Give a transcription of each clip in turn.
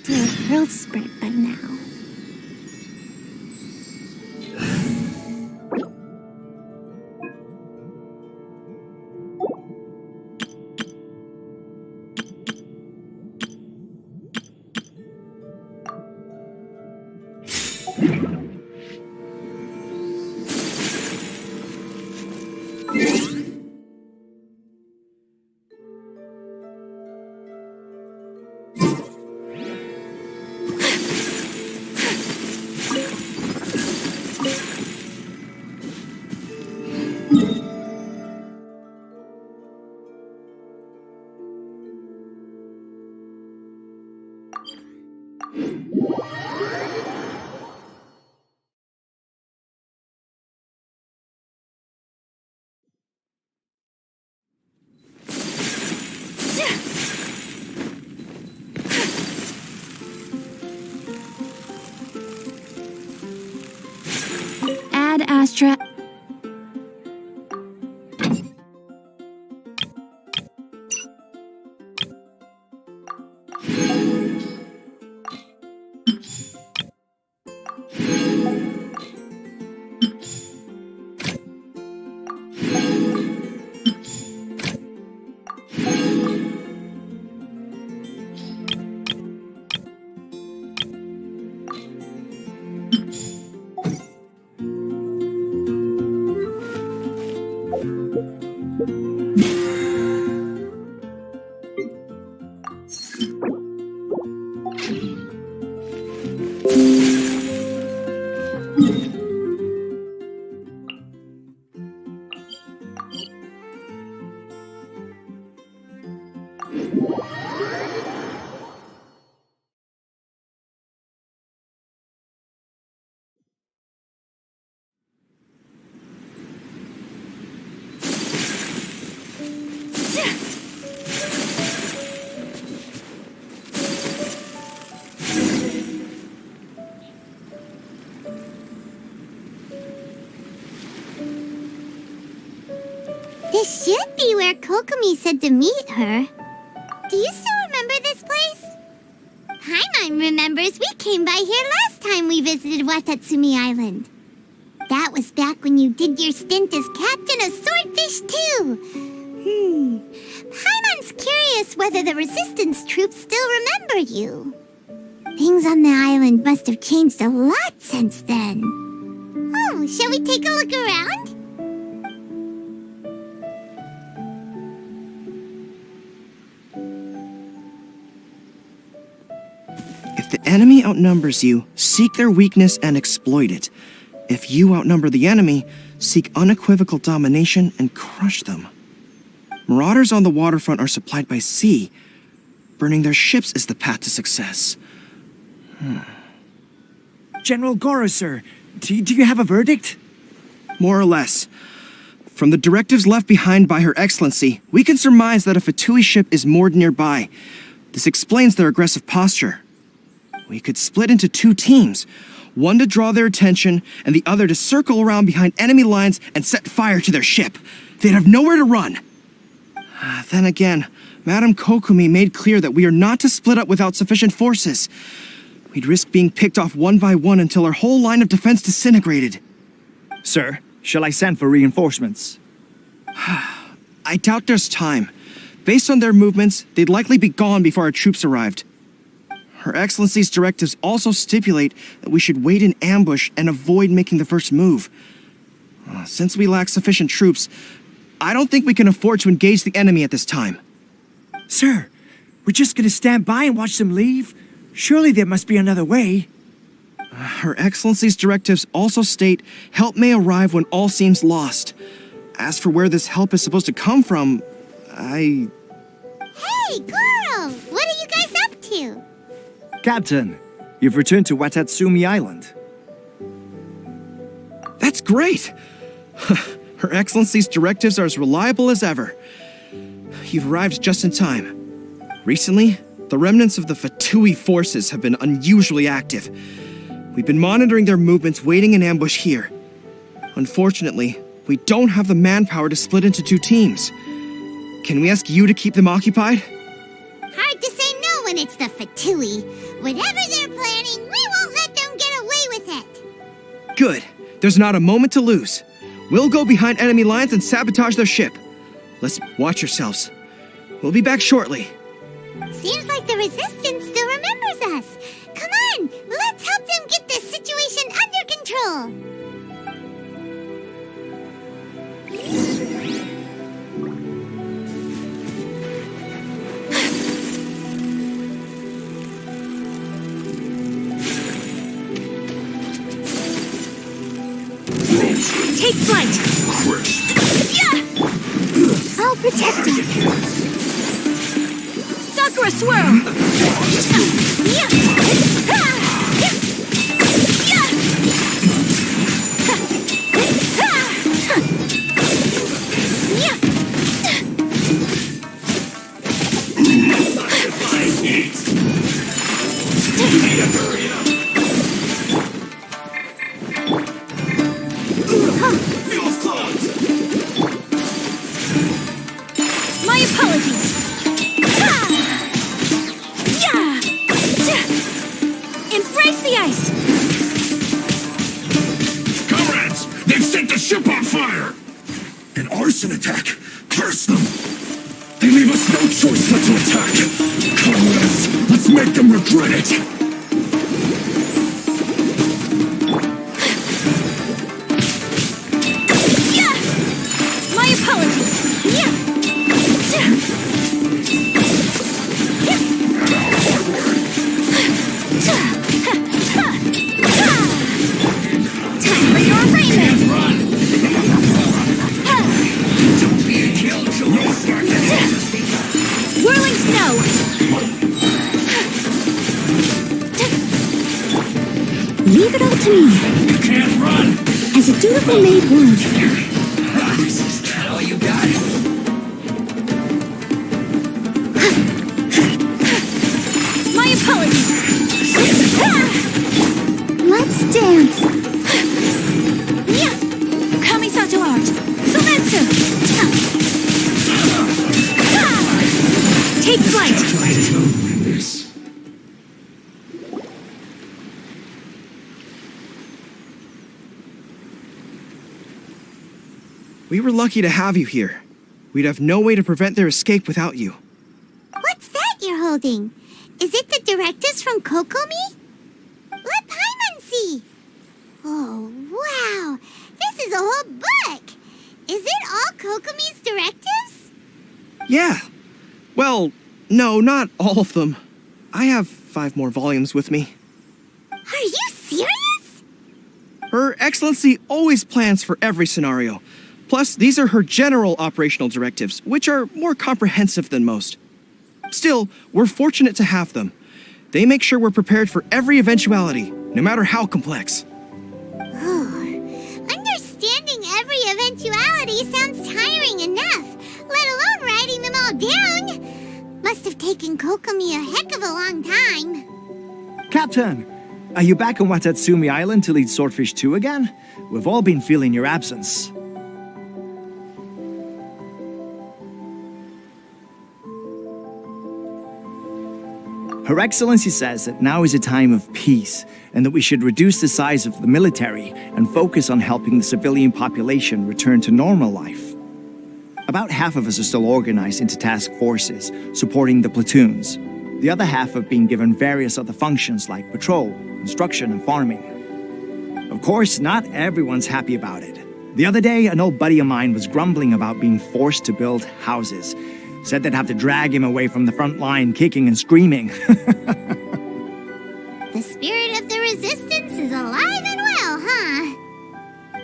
to a growth spurt by now. Ad Astra. This should be where Kokomi said to meet her. Do you still remember this place? Paimon remembers we came by here last time we visited Watatsumi Island. That was back when you did your stint as captain of Swordfish too. Paimon's curious whether the resistance troops still remember you. Things on the island must have changed a lot since then. Oh, shall we take a look around? If the enemy outnumbers you, seek their weakness and exploit it. If you outnumber the enemy, seek unequivocal domination and crush them. Marauders on the waterfront are supplied by sea. Burning their ships is the path to success. General Goro, sir, do you have a verdict? More or less. From the directives left behind by Her Excellency, we can surmise that a Fatui ship is moored nearby. This explains their aggressive posture. We could split into two teams, one to draw their attention, and the other to circle around behind enemy lines and set fire to their ship. They'd have nowhere to run. Then again, Madame Kokomi made clear that we are not to split up without sufficient forces. We'd risk being picked off one by one until our whole line of defense disintegrated. Sir, shall I send for reinforcements? I doubt there's time. Based on their movements, they'd likely be gone before our troops arrived. Her Excellency's directives also stipulate that we should wait in ambush and avoid making the first move. Since we lack sufficient troops, I don't think we can afford to engage the enemy at this time. Sir, we're just gonna stand by and watch them leave? Surely there must be another way. Her Excellency's directives also state help may arrive when all seems lost. As for where this help is supposed to come from, Hey, Goro! What are you guys up to? Captain, you've returned to Watatsumi Island. That's great! Her Excellency's directives are as reliable as ever. You've arrived just in time. Recently, the remnants of the Fatui forces have been unusually active. We've been monitoring their movements, waiting in ambush here. Unfortunately, we don't have the manpower to split into two teams. Can we ask you to keep them occupied? Hard to say no when it's the Fatui. Whatever they're planning, we won't let them get away with it. Good. There's not a moment to lose. We'll go behind enemy lines and sabotage their ship. Let's watch yourselves. We'll be back shortly. Seems like the Resistance still remembers us. Come on, let's help them get this situation under control. Take flight! I'll protect us. Sakura swirl! My apologies! Embrace the ice! Comrades! They've set the ship on fire! An arson attack! Curse them! They leave us no choice but to attack! Comrades, let's make them regret it! My apologies! Time for your arraignment! Don't be a killjoy! Whirling snow! Leave it all to me. You can't run! As a dutiful maid would. Oh, you got it! My apologies! Let's dance. Kamisato art! Somnolenta! Take flight! We were lucky to have you here. We'd have no way to prevent their escape without you. What's that you're holding? Is it the directives from Kokomi? Let Paimon see. Oh, wow. This is a whole book. Is it all Kokomi's directives? Yeah. Well, no, not all of them. I have 5 more volumes with me. Are you serious? Her Excellency always plans for every scenario. Plus, these are her general operational directives, which are more comprehensive than most. Still, we're fortunate to have them. They make sure we're prepared for every eventuality, no matter how complex. Understanding every eventuality sounds tiring enough, let alone writing them all down. Must have taken Kokomi a heck of a long time. Captain, are you back on Watatsumi Island to lead Swordfish 2 again? We've all been feeling your absence. Her Excellency says that now is a time of peace and that we should reduce the size of the military and focus on helping the civilian population return to normal life. About half of us are still organized into task forces, supporting the platoons. The other half have been given various other functions like patrol, construction, and farming. Of course, not everyone's happy about it. The other day, an old buddy of mine was grumbling about being forced to build houses. Said they'd have to drag him away from the front line, kicking and screaming. The spirit of the Resistance is alive and well, huh?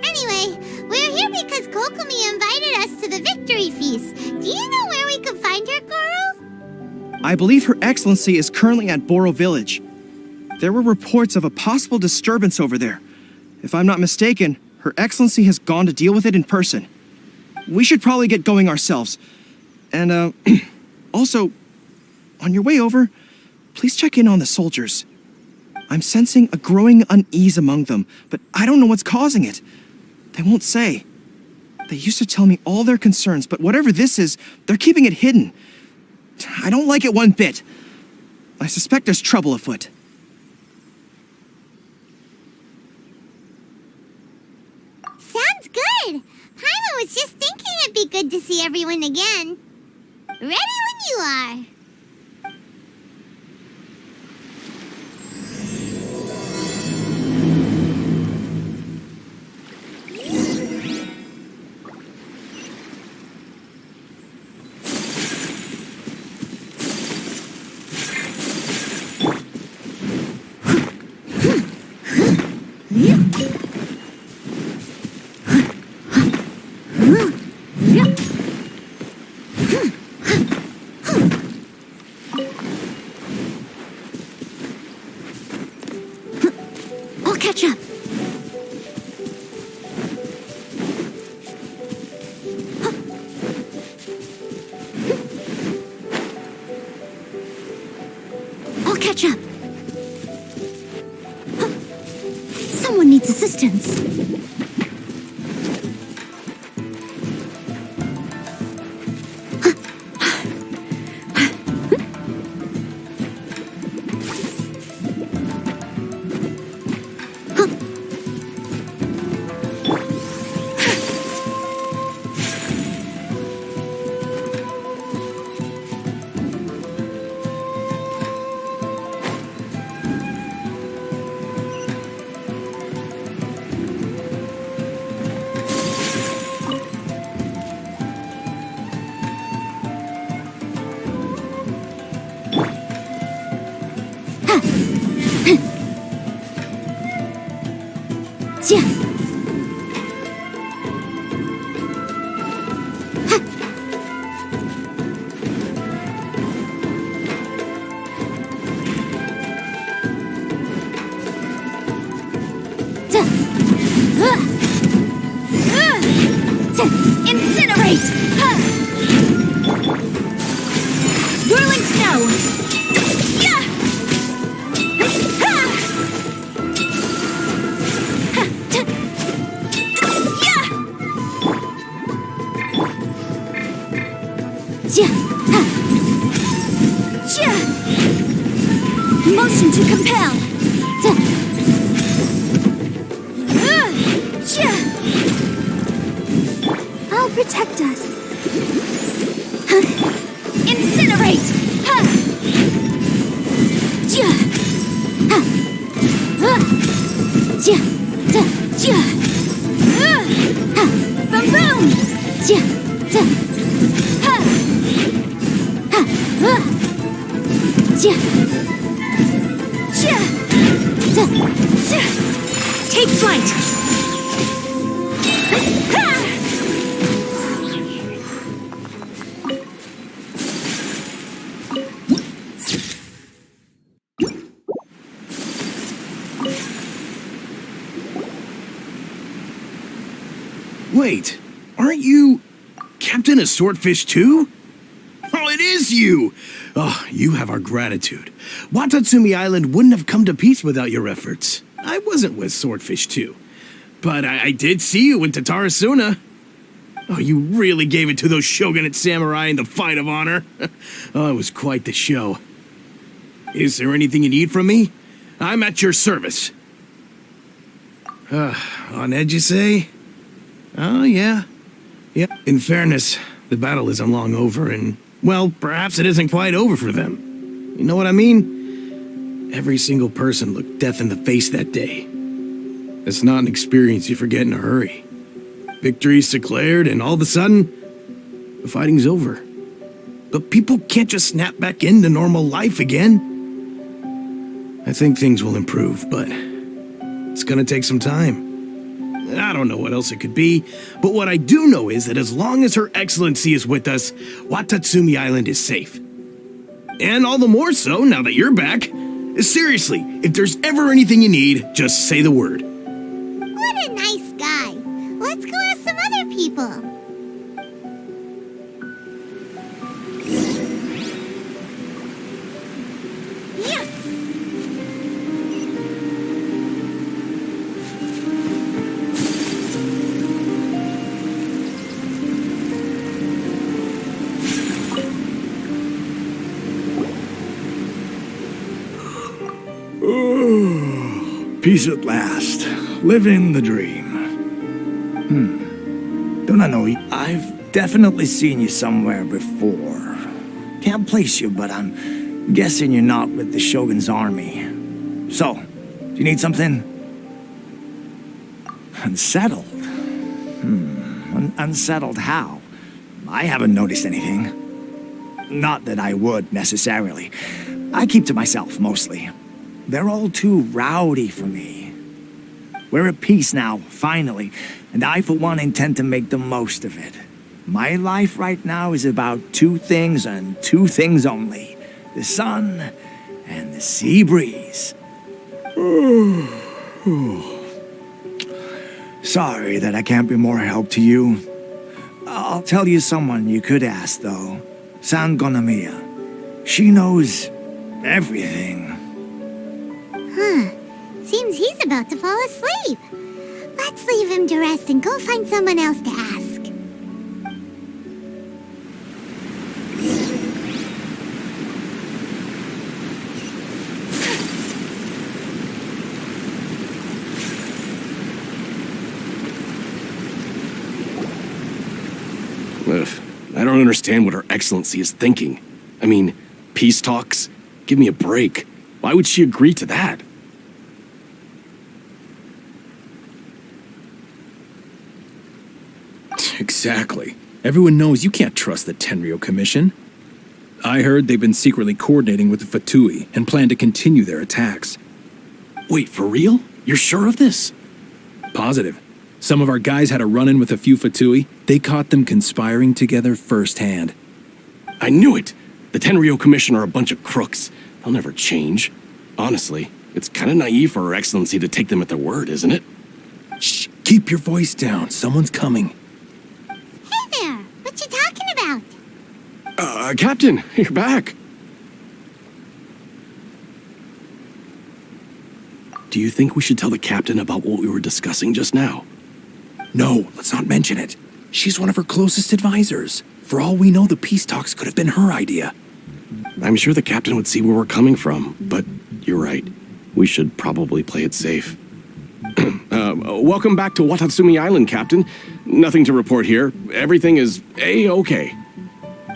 Anyway, we're here because Kokomi invited us to the victory feast. Do you know where we could find her, Goro? I believe Her Excellency is currently at Boro Village. There were reports of a possible disturbance over there. If I'm not mistaken, Her Excellency has gone to deal with it in person. We should probably get going ourselves. And, also, on your way over, please check in on the soldiers. I'm sensing a growing unease among them, but I don't know what's causing it. They won't say. They used to tell me all their concerns, but whatever this is, they're keeping it hidden. I don't like it one bit. I suspect there's trouble afoot. Sounds good. Paimon was just thinking it'd be good to see everyone again. Ready when you are. I'll catch up. I'll catch up. Someone needs assistance. Yeah. Incinerate! Whirling snow! Yeah! Motion to compel! I'll protect us. Incinerate! Take flight! Wait, aren't you Captain of Swordfish too? Oh, it is you! Oh, you have our gratitude. Watatsumi Island wouldn't have come to peace without your efforts. I wasn't with Swordfish too, but I did see you in Tatarasuna. Oh, you really gave it to those shogunate samurai in the fight of honor. Oh, it was quite the show. Is there anything you need from me? I'm at your service. On edge, you say? Oh, yeah. Yeah. In fairness, the battle isn't long over, and, well, perhaps it isn't quite over for them. You know what I mean? Every single person looked death in the face that day. It's not an experience you forget in a hurry. Victory's declared, and all of a sudden, the fighting's over. But people can't just snap back into normal life again. I think things will improve, but it's gonna take some time. I don't know what else it could be, but what I do know is that as long as Her Excellency is with us, Watatsumi Island is safe. And all the more so now that you're back. Seriously, if there's ever anything you need, just say the word. What a nice guy. Let's go ask some other people. Yeah. Peace at last. Living the dream. Don't I know you? I've definitely seen you somewhere before. Can't place you, but I'm guessing you're not with the Shogun's army. So, do you need something? Unsettled? Unsettled how? I haven't noticed anything. Not that I would, necessarily. I keep to myself, mostly. They're all too rowdy for me. We're at peace now, finally, and I, for one, intend to make the most of it. My life right now is about two things and two things only. The sun and the sea breeze. Sorry that I can't be more help to you. I'll tell you someone you could ask, though. Sangonimiya. She knows everything. Seems he's about to fall asleep. Let's leave him to rest and go find someone else to ask. Ugh, I don't understand what Her Excellency is thinking. I mean, peace talks? Give me a break. Why would she agree to that? Exactly. Everyone knows you can't trust the Tenryou Commission. I heard they've been secretly coordinating with the Fatui and plan to continue their attacks. Wait, for real? You're sure of this? Positive. Some of our guys had a run-in with a few Fatui. They caught them conspiring together firsthand. I knew it! The Tenryou Commission are a bunch of crooks. They'll never change. Honestly, it's kind of naive for Her Excellency to take them at their word, isn't it? Shh! Keep your voice down. Someone's coming. Hey there! What you talking about? Captain, you're back. Do you think we should tell the captain about what we were discussing just now? No, let's not mention it. She's one of her closest advisors. For all we know, the peace talks could have been her idea. I'm sure the captain would see where we're coming from, but you're right. We should probably play it safe. Welcome back to Watatsumi Island, Captain. Nothing to report here. Everything is A-okay.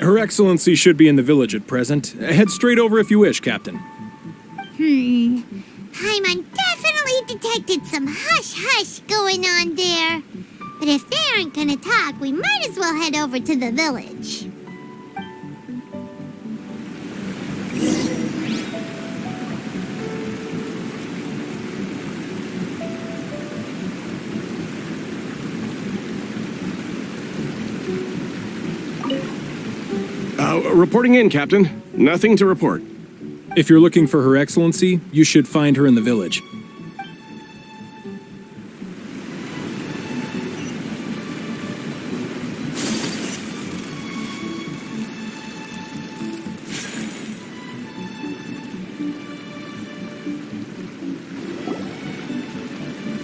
Her Excellency should be in the village at present. Head straight over if you wish, Captain. Paimon definitely detected some hush-hush going on there. But if they aren't gonna talk, we might as well head over to the village. Reporting in, Captain. Nothing to report. If you're looking for Her Excellency, you should find her in the village.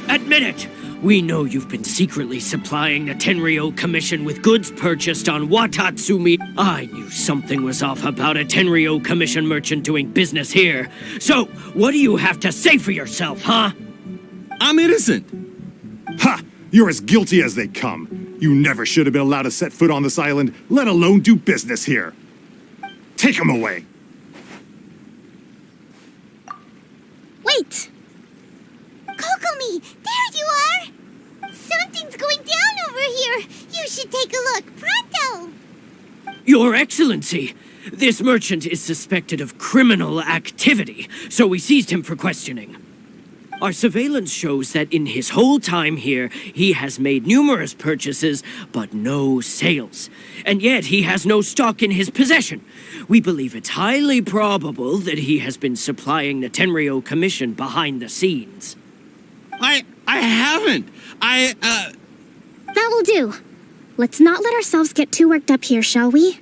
Admit it! We know you've been secretly supplying the Tenryou Commission with goods purchased on Watatsumi. I knew something was off about a Tenryou Commission merchant doing business here. So, what do you have to say for yourself, huh? I'm innocent! Ha! You're as guilty as they come. You never should have been allowed to set foot on this island, let alone do business here. Take him away! Wait! Kokomi, there you are! Something's going down over here! You should take a look, pronto! Your Excellency, this merchant is suspected of criminal activity, so we seized him for questioning. Our surveillance shows that in his whole time here, he has made numerous purchases, but no sales. And yet he has no stock in his possession. We believe it's highly probable that he has been supplying the Tenryou Commission behind the scenes. I haven't! That will do. Let's not let ourselves get too worked up here, shall we?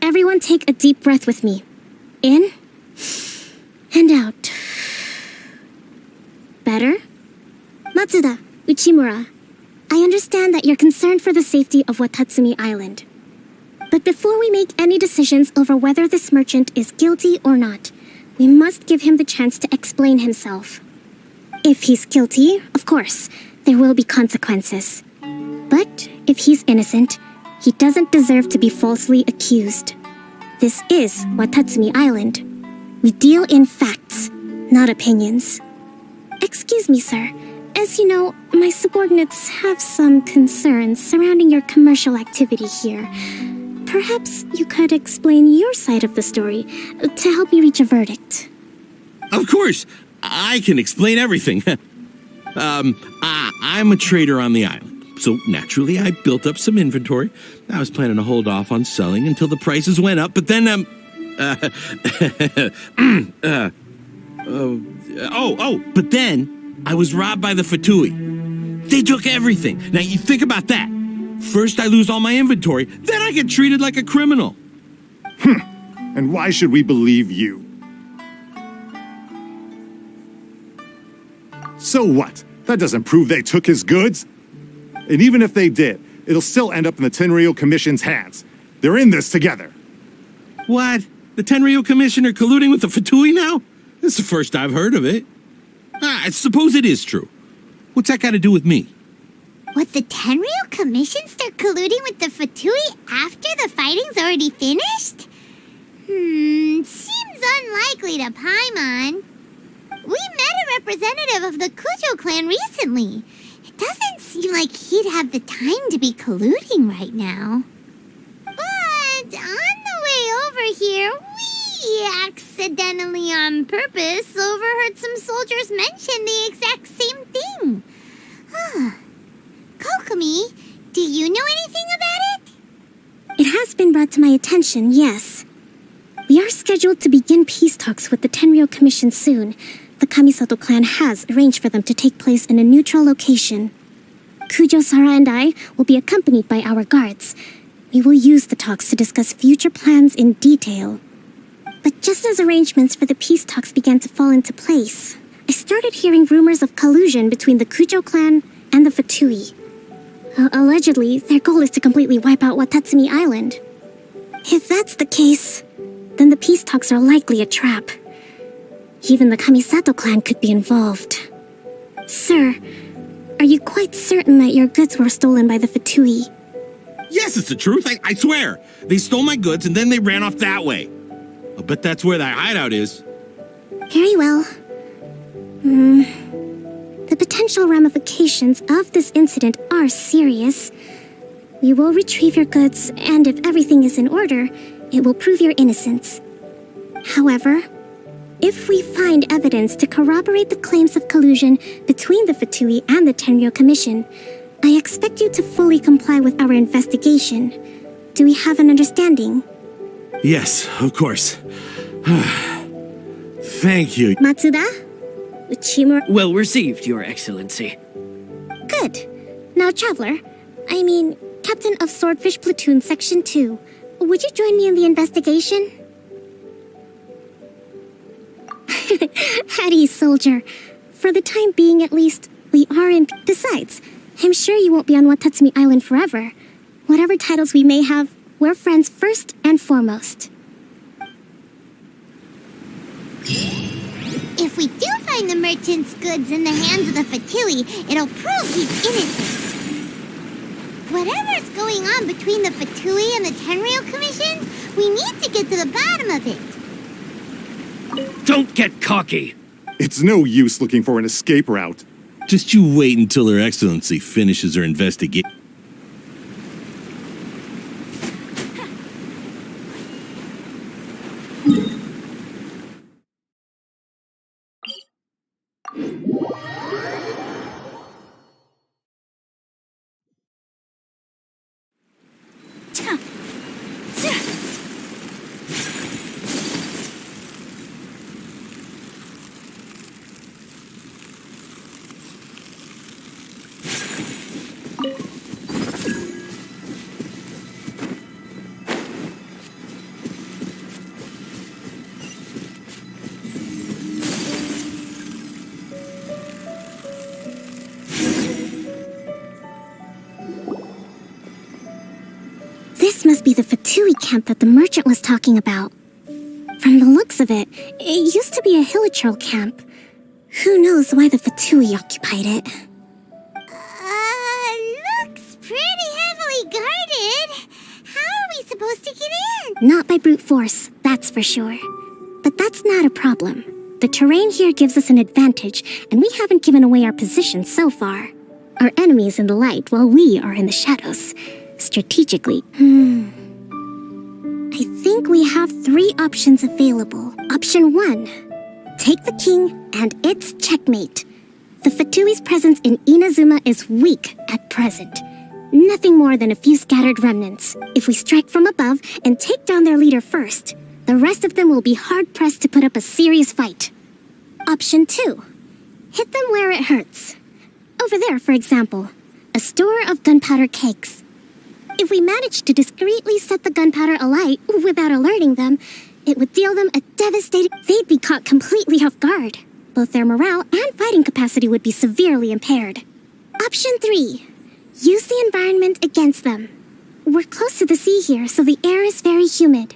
Everyone take a deep breath with me. In and out. Better? Matsuda, Uchimura, I understand that you're concerned for the safety of Watatsumi Island. But before we make any decisions over whether this merchant is guilty or not, we must give him the chance to explain himself. If he's guilty, of course, there will be consequences. But if he's innocent, he doesn't deserve to be falsely accused. This is Watatsumi Island. We deal in facts, not opinions. Excuse me, sir. As you know, my subordinates have some concerns surrounding your commercial activity here. Perhaps you could explain your side of the story to help me reach a verdict. Of course, I can explain everything. I'm a trader on the island, so naturally I built up some inventory. I was planning to hold off on selling until the prices went up, but then, but then I was robbed by the Fatui. They took everything. Now you think about that. First I lose all my inventory, then I get treated like a criminal. And why should we believe you? So what? That doesn't prove they took his goods. And even if they did, it'll still end up in the Tenryou Commission's hands. They're in this together. What? The Tenryou Commission are colluding with the Fatui now? This is the first I've heard of it. I suppose it is true. What's that got to do with me? Would the Tenryou Commission start colluding with the Fatui after the fighting's already finished? Seems unlikely to Paimon. We met a representative of the Kujo clan recently. It doesn't seem like he'd have the time to be colluding right now. But on the way over here, we accidentally on purpose overheard some soldiers mention the exact same thing. Kokomi, do you know anything about it? It has been brought to my attention, yes. We are scheduled to begin peace talks with the Tenryou Commission soon. The Kamisato clan has arranged for them to take place in a neutral location. Kujo-Sara and I will be accompanied by our guards. We will use the talks to discuss future plans in detail. But just as arrangements for the peace talks began to fall into place, I started hearing rumors of collusion between the Kujo clan and the Fatui. Allegedly, their goal is to completely wipe out Watatsumi Island. If that's the case, then the peace talks are likely a trap. Even the Kamisato clan could be involved. Sir, are you quite certain that your goods were stolen by the Fatui? Yes, it's the truth. I swear. They stole my goods and then they ran off that way. I'll bet that's where that hideout is. Very well. The potential ramifications of this incident are serious. We will retrieve your goods, and if everything is in order, it will prove your innocence. However, if we find evidence to corroborate the claims of collusion between the Fatui and the Tenryou Commission, I expect you to fully comply with our investigation. Do we have an understanding? Yes, of course. Thank you. Matsuda? Uchimura? Well received, Your Excellency. Good. Now, Traveler, Captain of Swordfish Platoon Section 2, would you join me in the investigation? Hattie, soldier. For the time being, at least, we are in... Besides, I'm sure you won't be on Watatsumi Island forever. Whatever titles we may have, we're friends first and foremost. If we do find the merchant's goods in the hands of the Fatui, it'll prove he's innocent. Whatever's going on between the Fatui and the Tenryou Commission, we need to get to the bottom of it. Don't get cocky. It's no use looking for an escape route. Just you wait until Her Excellency finishes her investigation. This must be the Fatui camp that the merchant was talking about. From the looks of it, it used to be a hilichurl camp. Who knows why the Fatui occupied it? Looks pretty heavily guarded. How are we supposed to get in? Not by brute force, that's for sure. But that's not a problem. The terrain here gives us an advantage, and we haven't given away our position so far. Our enemy is in the light, while we are in the shadows. Strategically, I think we have 3 options available. Option 1. Take the king, and it's checkmate. The Fatui's presence in Inazuma is weak at present. Nothing more than a few scattered remnants. If we strike from above and take down their leader first, the rest of them will be hard-pressed to put up a serious fight. Option 2. Hit them where it hurts. Over there, for example, a store of gunpowder cakes. If we manage to discreetly set the gunpowder alight without alerting them, it would deal them a devastating... They'd be caught completely off guard. Both their morale and fighting capacity would be severely impaired. Option 3. Use the environment against them. We're close to the sea here, so the air is very humid.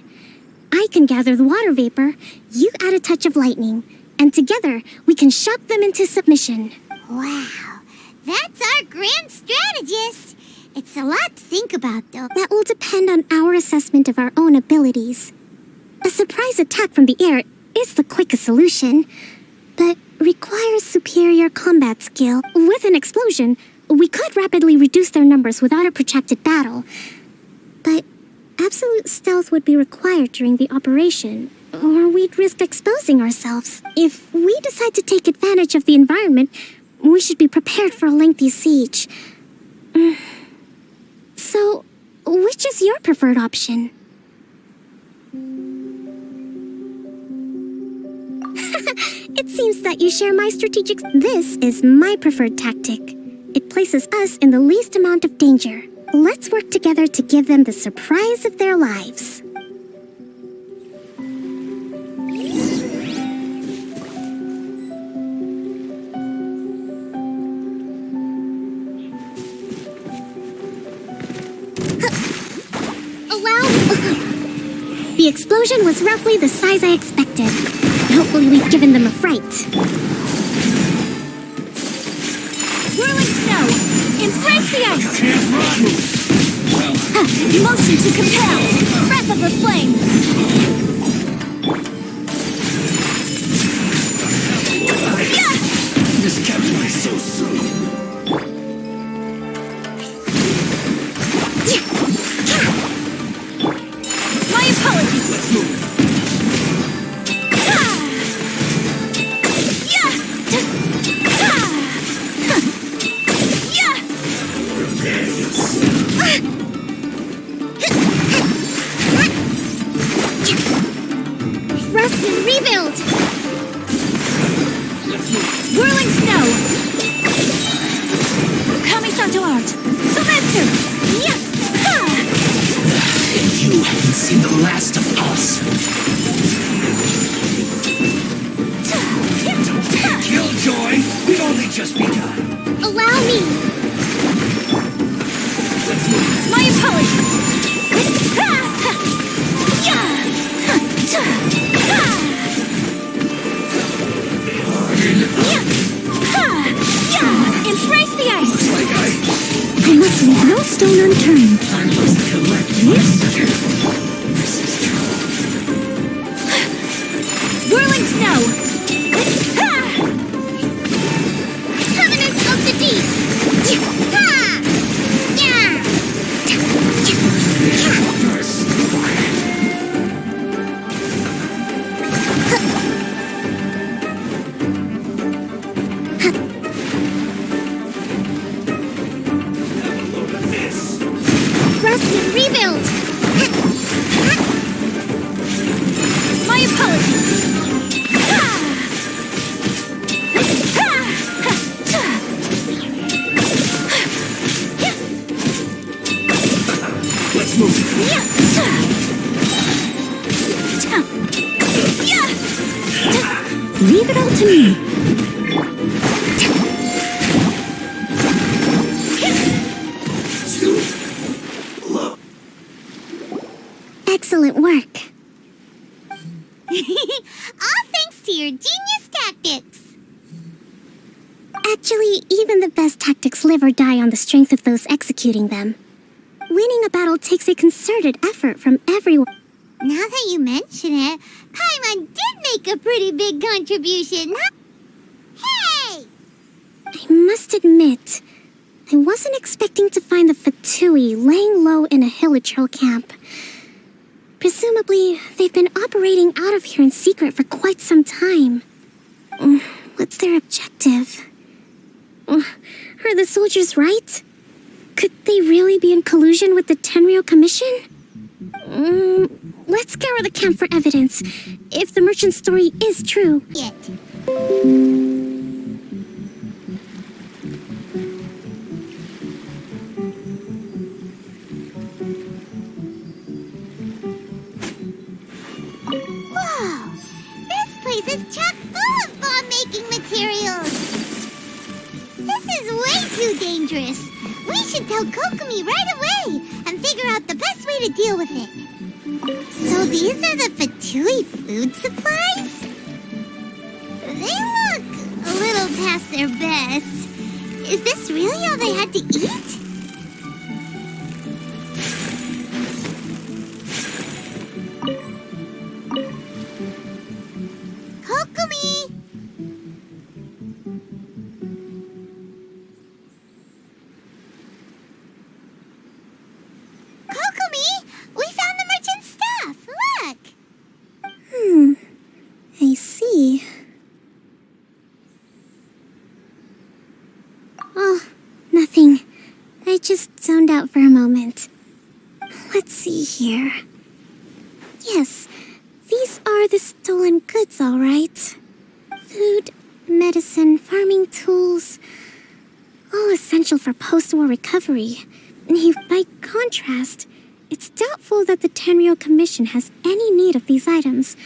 I can gather the water vapor, you add a touch of lightning, and together we can shock them into submission. Wow, that's our grand strategist. It's a lot to think about, though. That will depend on our assessment of our own abilities. A surprise attack from the air is the quickest solution, but requires superior combat skill. With an explosion, we could rapidly reduce their numbers without a protracted battle. But absolute stealth would be required during the operation, or we'd risk exposing ourselves. If we decide to take advantage of the environment, we should be prepared for a lengthy siege. So, which is your preferred option? It seems that you share my strategic... This is my preferred tactic. It places us in the least amount of danger. Let's work together to give them the surprise of their lives. The explosion was roughly the size I expected. Hopefully we've given them a fright. Whirling snow! Embrace the ice! Motion to compel! Breath of the flame! This kept me so soon. My apologies! Rust and rebuild! Whirling snow! Kamisato art! Sometsu! You haven't seen the last of us. Killjoy, we've only just begun. Allow me! My apologies! Embrace the ice! I must leave no stone unturned. I must collect myself. Whirling snow! Covenant of the deep! Rust and rebuild! My apologies! Let's move. Leave it all to me. Excellent work. All thanks to your genius tactics! Actually, even the best tactics live or die on the strength of those executing them. Winning a battle takes a concerted effort from everyone. Now that you mention it, Paimon did make a pretty big contribution. Hey! I must admit, I wasn't expecting to find the Fatui laying low in a Hilichurl camp. Presumably, they've been operating out of here in secret for quite some time. What's their objective? Are the soldiers right? Could they really be in collusion with the Tenryou Commission? Let's scour the camp for evidence, if the merchant's story is true. Yet. Whoa! This place is chock full of bomb-making materials! This is way too dangerous! We should tell Kokomi right away and figure out the best way to deal with it. So these are the Fatui food supplies? They look a little past their best. Is this really all they had to eat? Kokomi! Kokomi! We found the merchant's stuff! Look! I see. Oh, nothing. I just zoned out for a moment. Let's see here. Yes, these are the stolen goods, all right. Food, medicine, farming tools, all essential for post-war recovery. By contrast, it's doubtful that the Tenryou Commission has any need of these items,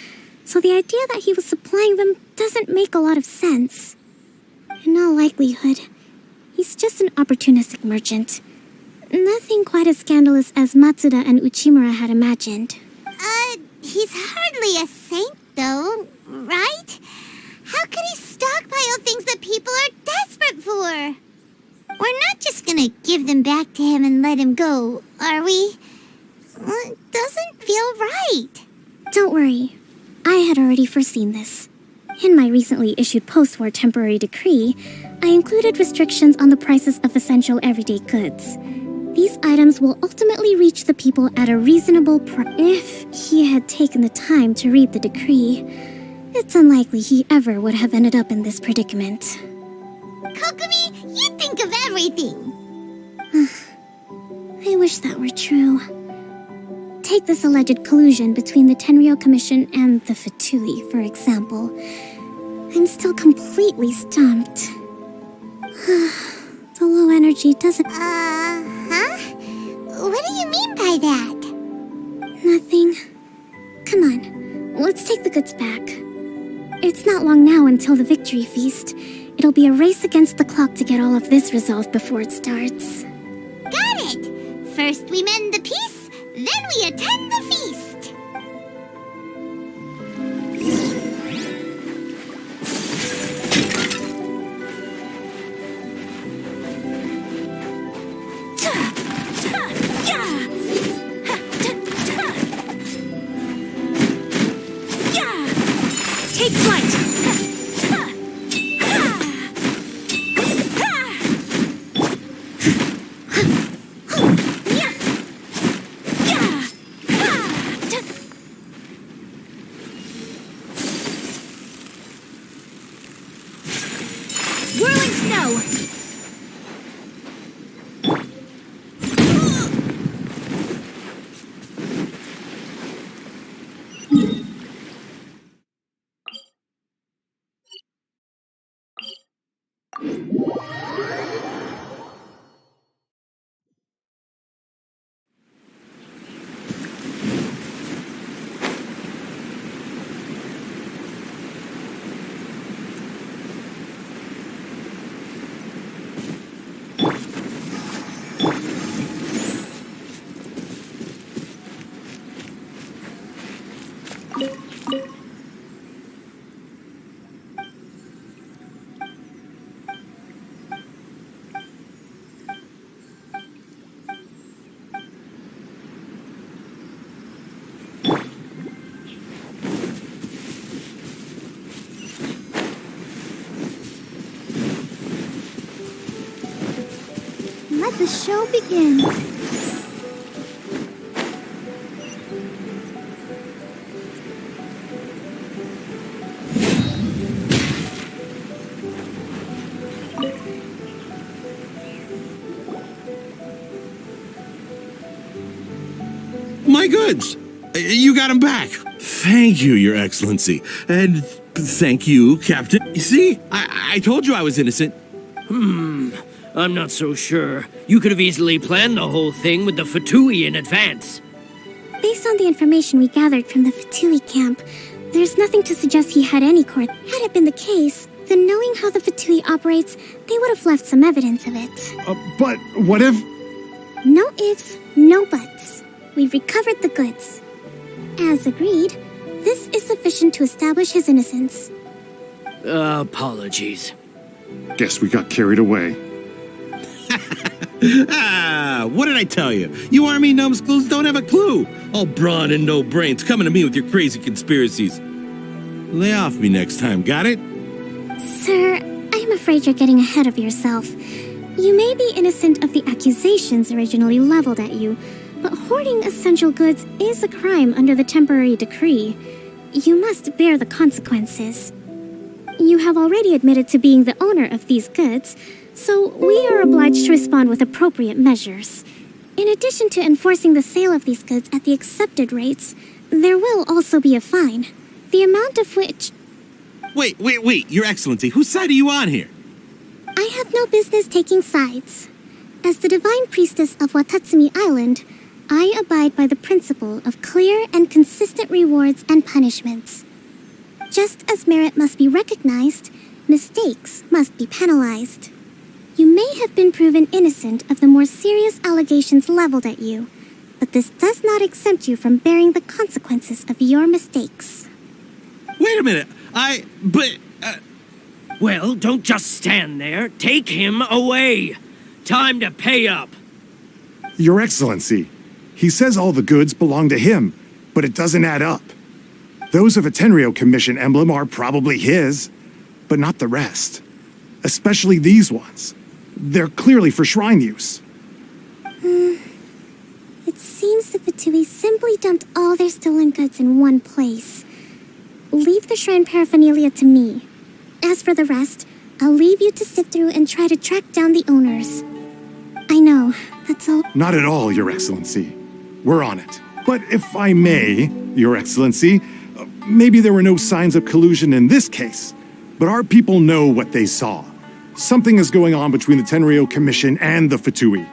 so the idea that he was supplying them doesn't make a lot of sense. In all likelihood, he's just an opportunistic merchant. Nothing quite as scandalous as Matsuda and Uchimura had imagined. He's hardly a saint, though, right? How could he stockpile things that people are desperate for? We're not just gonna give them back to him and let him go, are we? It doesn't feel right. Don't worry. I had already foreseen this. In my recently issued post-war temporary decree, I included restrictions on the prices of essential everyday goods. These items will ultimately reach the people at a reasonable price. If he had taken the time to read the decree, it's unlikely he ever would have ended up in this predicament. Kokomi, you think of everything! I wish that were true. Take this alleged collusion between the Tenryou Commission and the Fatui, for example. I'm still completely stumped. The low energy doesn't... What do you mean by that? Nothing. Come on, let's take the goods back. It's not long now until the victory feast. It'll be a race against the clock to get all of this resolved before it starts. Got it! First we mend the peace, then we attend the feast! Take flight! Whirling snow! let the show begin. My goods! You got them back. Thank you, Your Excellency. And thank you, Captain. You see, I told you I was innocent. I'm not so sure. You could have easily planned the whole thing with the Fatui in advance. Based on the information we gathered from the Fatui camp, there's nothing to suggest he had any cord. Had it been the case, then knowing how the Fatui operates, they would have left some evidence of it. But what if... No ifs, no buts. We've recovered the goods. As agreed, this is sufficient to establish his innocence. Apologies. Guess we got carried away. What did I tell you? You army numbskulls don't have a clue. All brawn and no brains coming to me with your crazy conspiracies. Lay off me next time, got it? Sir, I'm afraid you're getting ahead of yourself. You may be innocent of the accusations originally leveled at you, but hoarding essential goods is a crime under the temporary decree. You must bear the consequences. You have already admitted to being the owner of these goods, so we are obliged to respond with appropriate measures. In addition to enforcing the sale of these goods at the accepted rates, there will also be a fine, the amount of which... Wait, Your Excellency, whose side are you on here? I have no business taking sides. As the Divine Priestess of Watatsumi Island, I abide by the principle of clear and consistent rewards and punishments. Just as merit must be recognized, mistakes must be penalized. You may have been proven innocent of the more serious allegations leveled at you, but this does not exempt you from bearing the consequences of your mistakes. Wait a minute, Well, don't just stand there. Take him away. Time to pay up. Your Excellency, he says all the goods belong to him, but it doesn't add up. Those of a Tenryo Commission emblem are probably his, but not the rest. Especially these ones. They're clearly for shrine use. It seems the Fatui simply dumped all their stolen goods in one place. Leave the shrine paraphernalia to me. As for the rest, I'll leave you to sift through and try to track down the owners. I know, that's all. Not at all, Your Excellency. We're on it. But if I may, Your Excellency, maybe there were no signs of collusion in this case, but our people know what they saw. Something is going on between the Tenryo Commission and the Fatui.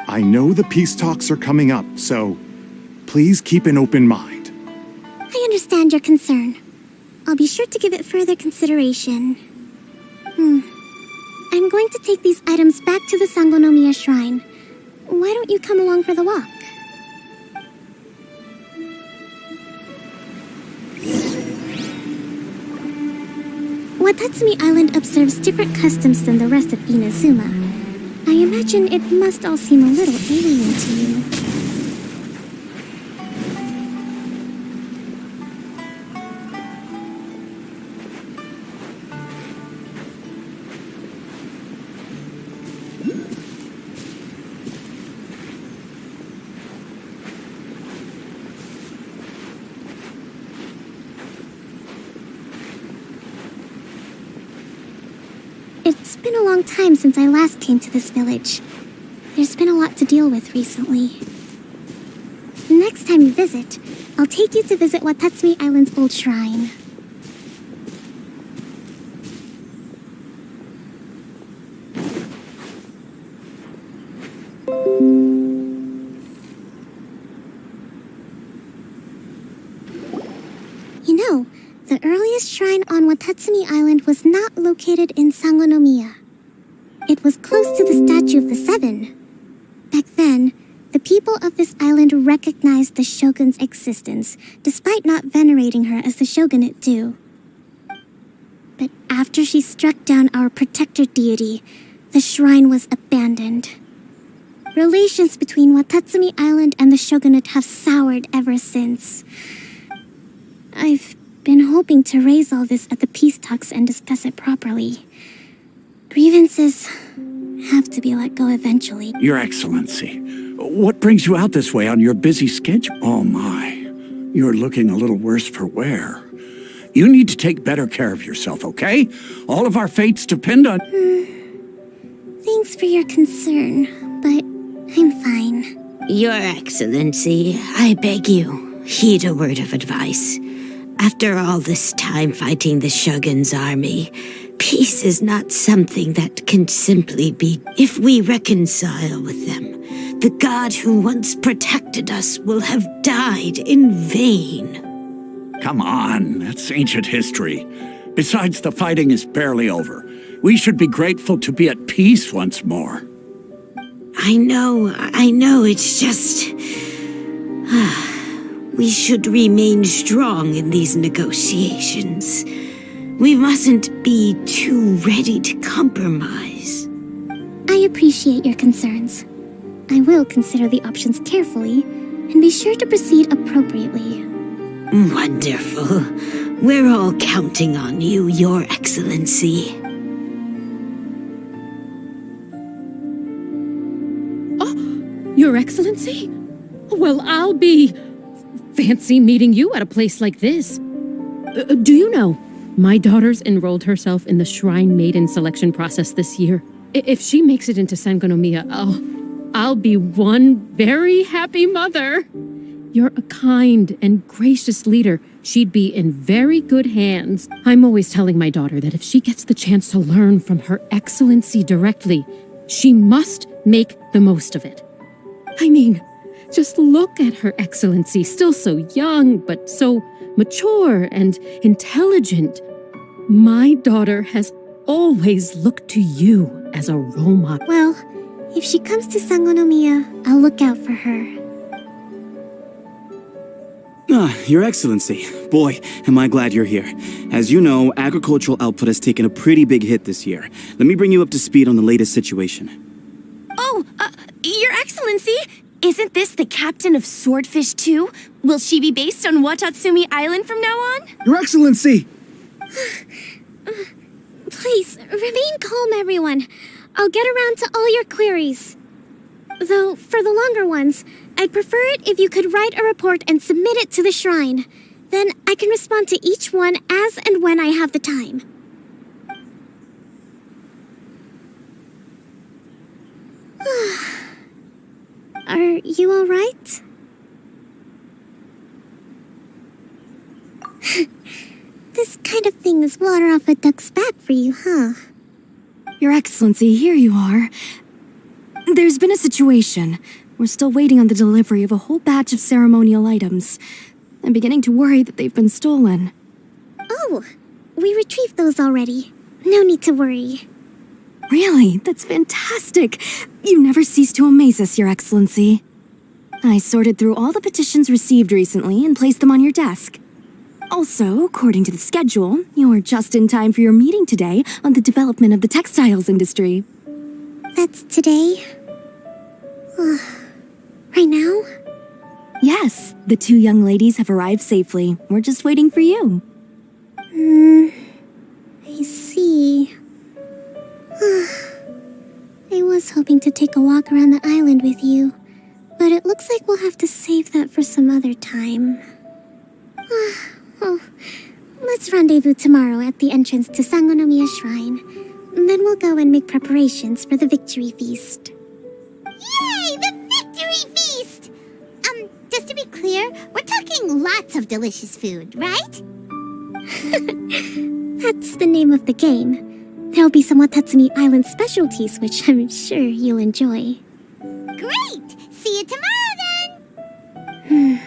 I know the peace talks are coming up, so please keep an open mind. I understand your concern. I'll be sure to give it further consideration. I'm going to take these items back to the Sangonomiya Shrine. Why don't you come along for the walk? Watatsumi Island observes different customs than the rest of Inazuma. I imagine it must all seem a little alien to you. It's been a long time since I last came to this village. There's been a lot to deal with recently. Next time you visit, I'll take you to visit Watatsumi Island's old shrine. You know, the earliest shrine on Watatsumi Island was not located in Sangonomiya. It was close to the Statue of the Seven. Back then, the people of this island recognized the shogun's existence, despite not venerating her as the shogunate do. But after she struck down our protector deity, the shrine was abandoned. Relations between Watatsumi Island and the shogunate have soured ever since. I've been hoping to raise all this at the peace talks and discuss it properly. Grievances have to be let go eventually. Your Excellency, what brings you out this way on your busy schedule? Oh my, you're looking a little worse for wear. You need to take better care of yourself, okay? All of our fates depend on... Thanks for your concern, but I'm fine. Your Excellency, I beg you, heed a word of advice. After all this time fighting the Shogun's army, peace is not something that can simply be. If we reconcile with them, the god who once protected us will have died in vain. Come on, that's ancient history. Besides, the fighting is barely over. We should be grateful to be at peace once more. I know, it's just... We should remain strong in these negotiations. We mustn't be too ready to compromise. I appreciate your concerns. I will consider the options carefully and be sure to proceed appropriately. Wonderful. We're all counting on you, Your Excellency. Your Excellency? Well, I'll be... fancy meeting you at a place like this. Do you know, my daughter's enrolled herself in the Shrine Maiden selection process this year. If she makes it into Sangonimiya, I'll be one very happy mother. You're a kind and gracious leader. She'd be in very good hands. I'm always telling my daughter that if she gets the chance to learn from Her Excellency directly, she must make the most of it. I mean, just look at Her Excellency, still so young, but so mature and intelligent. My daughter has always looked to you as a role model. Well, if she comes to Sangonomiya, I'll look out for her. Your Excellency, boy, am I glad you're here. As you know, agricultural output has taken a pretty big hit this year. Let me bring you up to speed on the latest situation. Oh, Your Excellency, isn't this the captain of Swordfish 2? Will she be based on Watatsumi Island from now on? Your Excellency! Please, remain calm, everyone. I'll get around to all your queries. Though, for the longer ones, I'd prefer it if you could write a report and submit it to the shrine. Then I can respond to each one as and when I have the time. Are you all right? This kind of thing is water off a duck's back for you, huh? Your Excellency, here you are. There's been a situation. We're still waiting on the delivery of a whole batch of ceremonial items. I'm beginning to worry that they've been stolen. Oh, we retrieved those already. No need to worry. Really? That's fantastic. You never cease to amaze us, Your Excellency. I sorted through all the petitions received recently and placed them on your desk. Also, according to the schedule, you're just in time for your meeting today on the development of the textiles industry. That's today? Right now? Yes, the two young ladies have arrived safely. We're just waiting for you. I see. I was hoping to take a walk around the island with you, but it looks like we'll have to save that for some other time. Let's rendezvous tomorrow at the entrance to Sangonomiya Shrine. Then we'll go and make preparations for the victory feast. Yay, the victory feast! Just to be clear, we're talking lots of delicious food, right? That's the name of the game. There'll be some Watatsumi Island specialties, which I'm sure you'll enjoy. Great! See you tomorrow, then!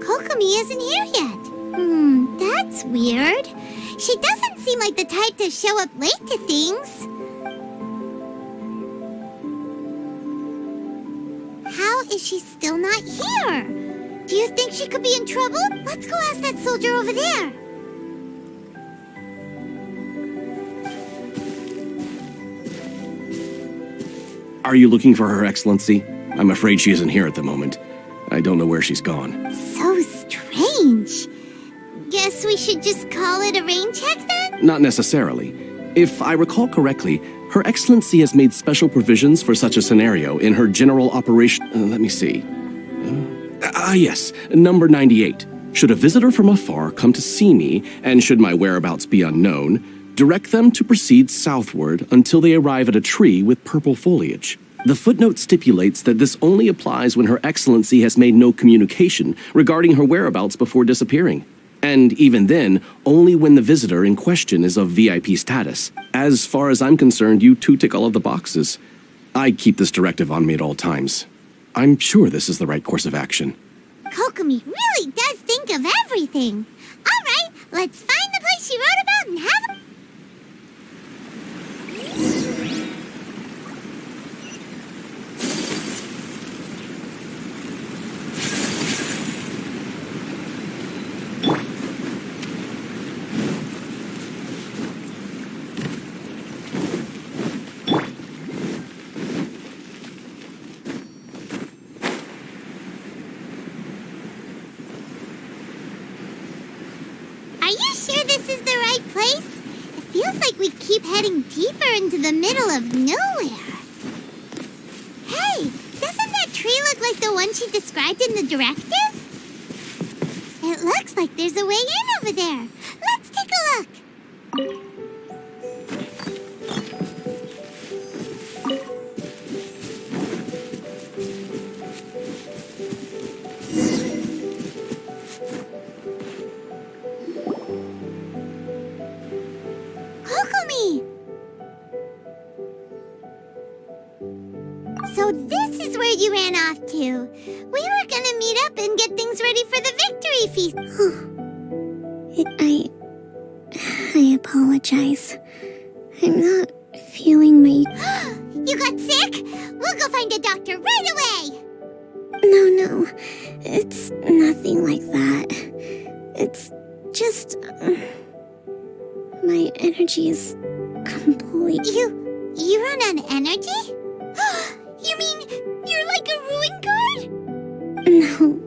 Kokomi isn't here yet. That's weird. She doesn't seem like the type to show up late to things. How is she still not here? Do you think she could be in trouble? Let's go ask that soldier over there. Are you looking for Her Excellency? I'm afraid she isn't here at the moment. I don't know where she's gone. So strange. Guess we should just call it a rain check then? Not necessarily. If I recall correctly, Her Excellency has made special provisions for such a scenario in her general operation. Let me see. Yes, number 98. Should a visitor from afar come to see me, and should my whereabouts be unknown, direct them to proceed southward until they arrive at a tree with purple foliage. The footnote stipulates that this only applies when Her Excellency has made no communication regarding her whereabouts before disappearing. And even then, only when the visitor in question is of VIP status. As far as I'm concerned, you two tick all of the boxes. I keep this directive on me at all times. I'm sure this is the right course of action. Kokomi really does think of everything. All right, let's find the place she wrote about and have a... Are you sure this is the right place? It feels like we keep heading deeper into the middle of nowhere. Hey, doesn't that tree look like the one she described in the directive? It looks like there's a way in over there. Let's take a look. Kokomi! So this is where you ran off to. We were gonna meet up and get things ready for the victory feast. I apologize. I'm not feeling my... You got sick? We'll go find a doctor right away! No. It's nothing like that. It's just... my energy is complete. You run on energy? You mean you're like a ruin guard? No,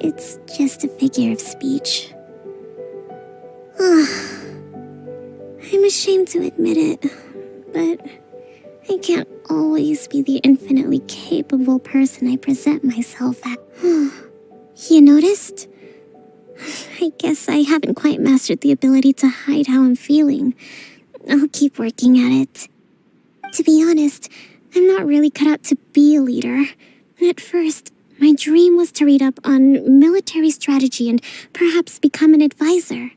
it's just a figure of speech. I'm ashamed to admit it, but I can't always be the infinitely capable person I present myself as. You noticed? I guess I haven't quite mastered the ability to hide how I'm feeling. I'll keep working at it. To be honest, I'm not really cut out to be a leader. At first, my dream was to read up on military strategy and perhaps become an advisor.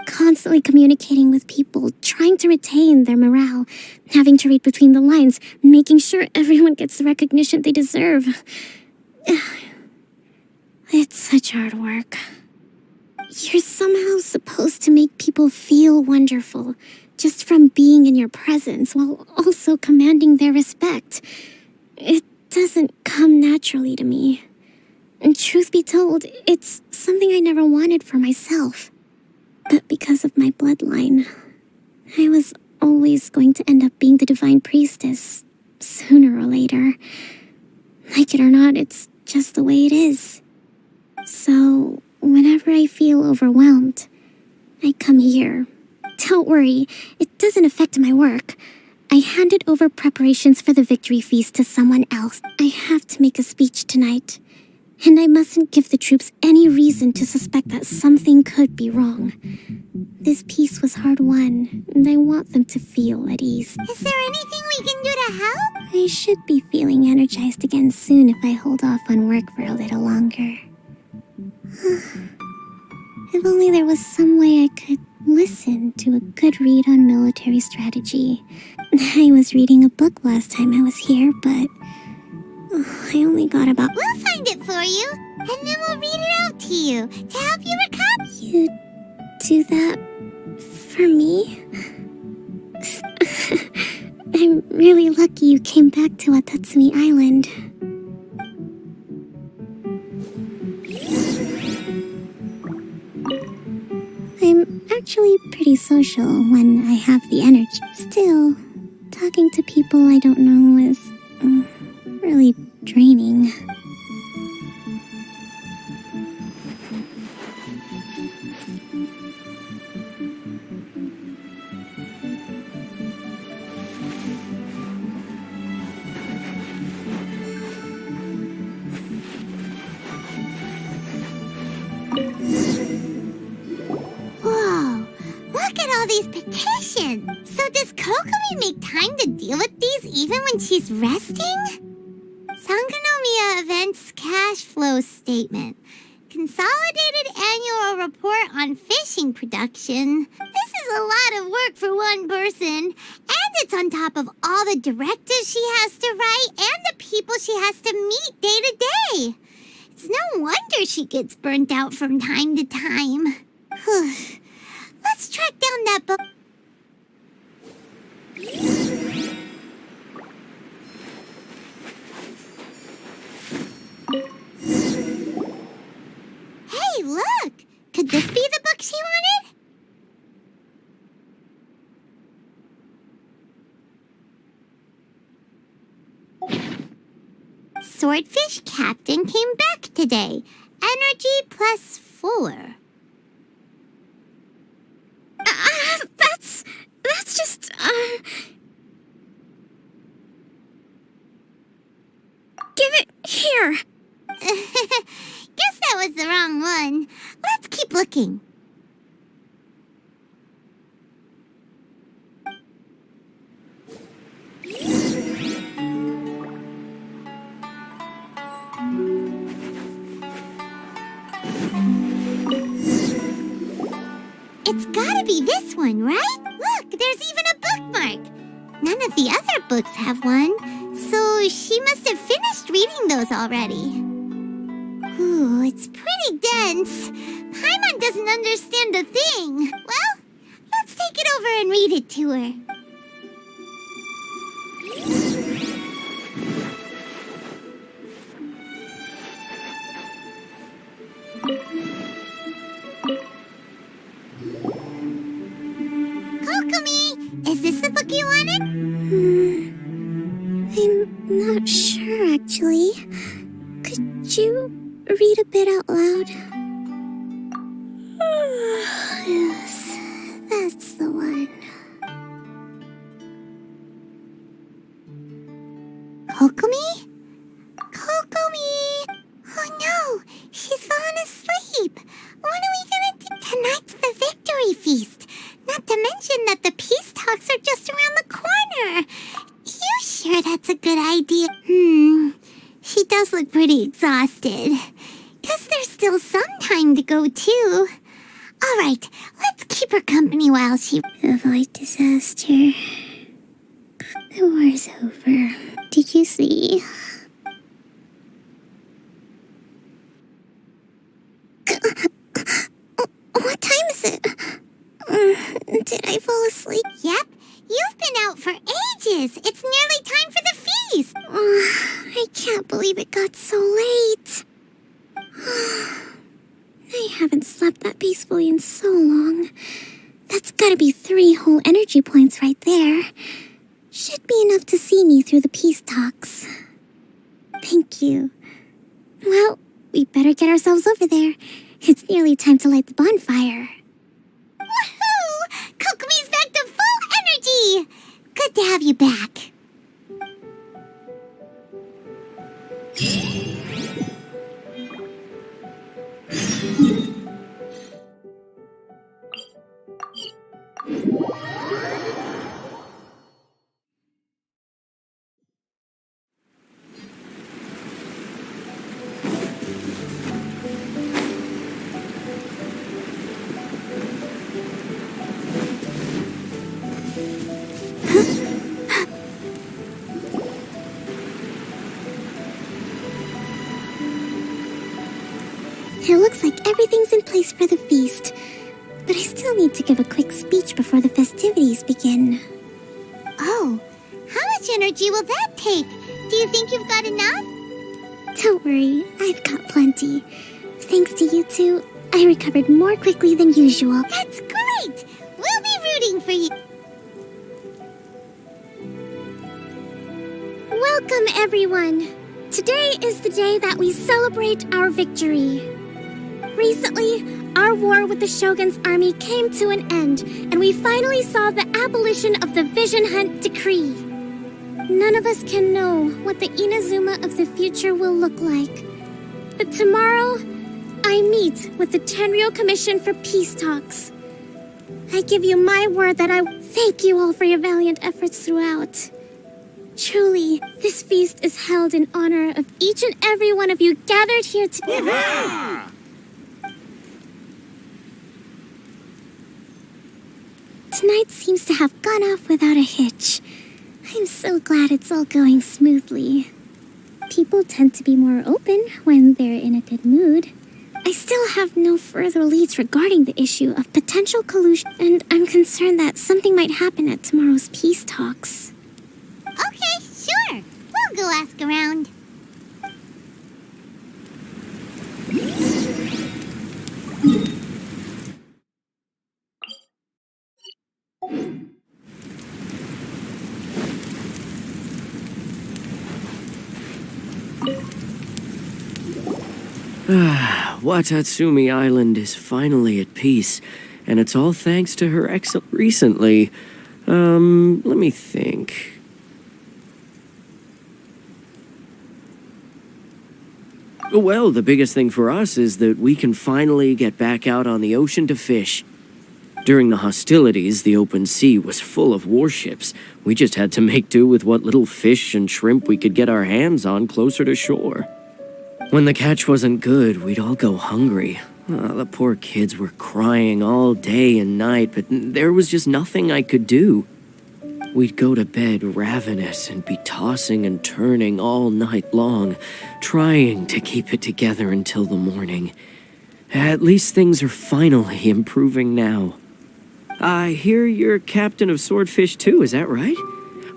Constantly communicating with people, trying to retain their morale, having to read between the lines, making sure everyone gets the recognition they deserve. It's such hard work. You're somehow supposed to make people feel wonderful, just from being in your presence, while also commanding their respect. It doesn't come naturally to me. And truth be told, it's something I never wanted for myself. But because of my bloodline, I was always going to end up being the divine priestess, sooner or later. Like it or not, it's just the way it is. So, whenever I feel overwhelmed, I come here. Don't worry, it doesn't affect my work. I handed over preparations for the victory feast to someone else. I have to make a speech tonight. And I mustn't give the troops any reason to suspect that something could be wrong. This peace was hard won, and I want them to feel at ease. Is there anything we can do to help? I should be feeling energized again soon if I hold off on work for a little longer. If only there was some way I could listen to a good read on military strategy. I was reading a book last time I was here, but I only got about... We'll find it for you, and then we'll read it out to you to help you recover. You do that for me? I'm really lucky you came back to Watatsumi Island. I'm actually pretty social when I have the energy. Still, talking to people I don't know is really draining. Whoa, look at all these petitions. So does Kokomi make time to deal with these even when she's resting? Sangonomiya Events Cash Flow Statement. Consolidated Annual Report on Fishing Production. This is a lot of work for one person. And it's on top of all the directives she has to write and the people she has to meet day to day. It's no wonder she gets burnt out from time to time. Let's track down that book. Hey, look! Could this be the book she wanted? Swordfish Captain came back today. Energy +4. That's just, Give it here! Guess that was the wrong one. Let's keep looking. It's gotta be this one, right? Look, there's even a bookmark. None of the other books have one, so she must have finished reading those already. Ooh, it's pretty dense. Paimon doesn't understand a thing. Well, let's take it over and read it to her. Kokomi, is this the book you wanted? I'm not sure, actually. Could you read a bit out loud? Yes, that's the one. Kokomi? Kokomi! Oh no, she's fallen asleep. What are we gonna do? Tonight's the victory feast. Not to mention that the peace talks are just around the corner. You sure that's a good idea? She does look pretty exhausted. Guess there's still some time to go too. All right, let's keep her company while she... Avoid disaster. The war's over. Did you see? What time is it? Did I fall asleep? Yep, you've been out for ages. It's nearly time for the feast. I can't whole energy points right there. Should be enough to see me through the peace talks. Thank you. Well, we better get ourselves over there. It's nearly time to light the bonfire. Woohoo! Kokomi's back to full energy! Good to have you back. It looks like everything's in place for the feast, but I still need to give a quick speech before the festivities begin. Oh, how much energy will that take? Do you think you've got enough? Don't worry, I've got plenty. Thanks to you two, I recovered more quickly than usual. That's great! We'll be rooting for you. Welcome, everyone! Today is the day that we celebrate our victory. Recently, our war with the Shogun's army came to an end, and we finally saw the abolition of the Vision Hunt Decree. None of us can know what the Inazuma of the future will look like. But tomorrow, I meet with the Tenryou Commission for peace talks. I give you my word that I thank you all for your valiant efforts throughout. Truly, this feast is held in honor of each and every one of you gathered here today. Tonight seems to have gone off without a hitch. I'm so glad it's all going smoothly. People tend to be more open when they're in a good mood. I still have no further leads regarding the issue of potential collusion, and I'm concerned that something might happen at tomorrow's peace talks. Okay, sure. We'll go ask around. Watatsumi Island is finally at peace, and it's all thanks to her recently. Let me think. Well, the biggest thing for us is that we can finally get back out on the ocean to fish. During the hostilities, the open sea was full of warships. We just had to make do with what little fish and shrimp we could get our hands on closer to shore. When the catch wasn't good, we'd all go hungry. The poor kids were crying all day and night, but there was just nothing I could do. We'd go to bed ravenous and be tossing and turning all night long, trying to keep it together until the morning. At least things are finally improving now. I hear you're captain of Swordfish too, is that right?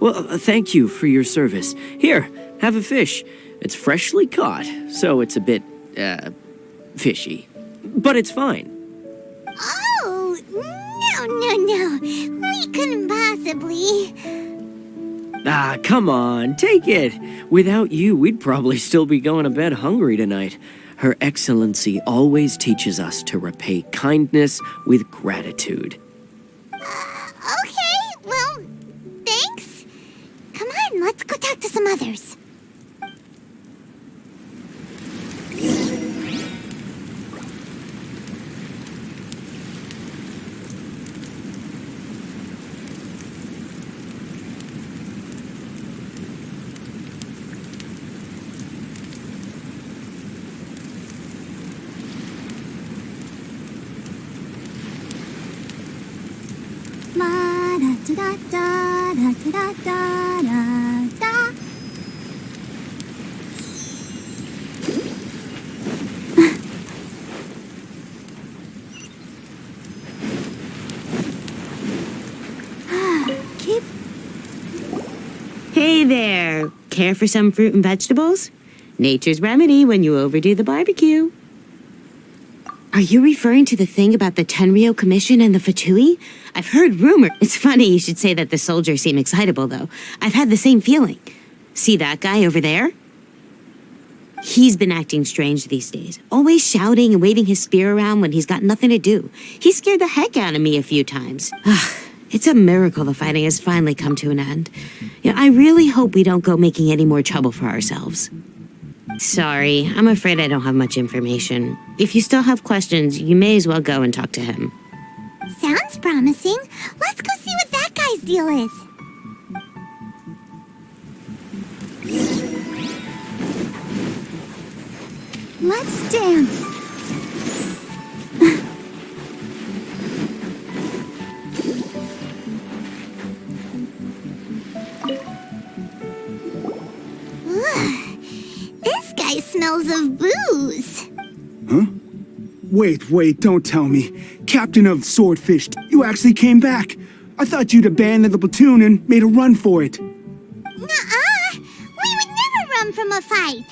Well, thank you for your service. Here, have a fish. It's freshly caught, so it's a bit, fishy. But it's fine. Oh, no. We couldn't possibly. Come on, take it. Without you, we'd probably still be going to bed hungry tonight. Her Excellency always teaches us to repay kindness with gratitude. Okay, well, thanks. Come on, let's go talk to some others. Hey there! Care for some fruit and vegetables? Nature's remedy when you overdo the barbecue. Are you referring to the thing about the Tenryo Commission and the Fatui? I've heard rumor. It's funny you should say that the soldiers seem excitable, though. I've had the same feeling. See that guy over there? He's been acting strange these days. Always shouting and waving his spear around when he's got nothing to do. He scared the heck out of me a few times. It's a miracle the fighting has finally come to an end. I really hope we don't go making any more trouble for ourselves. Sorry, I'm afraid I don't have much information. If you still have questions, you may as well go and talk to him. Sounds promising. Let's go see what that guy's deal is. Let's dance. This guy smells of booze. Huh? Wait, don't tell me. Captain of Swordfish, you actually came back. I thought you'd abandoned the platoon and made a run for it. Nuh-uh. We would never run from a fight.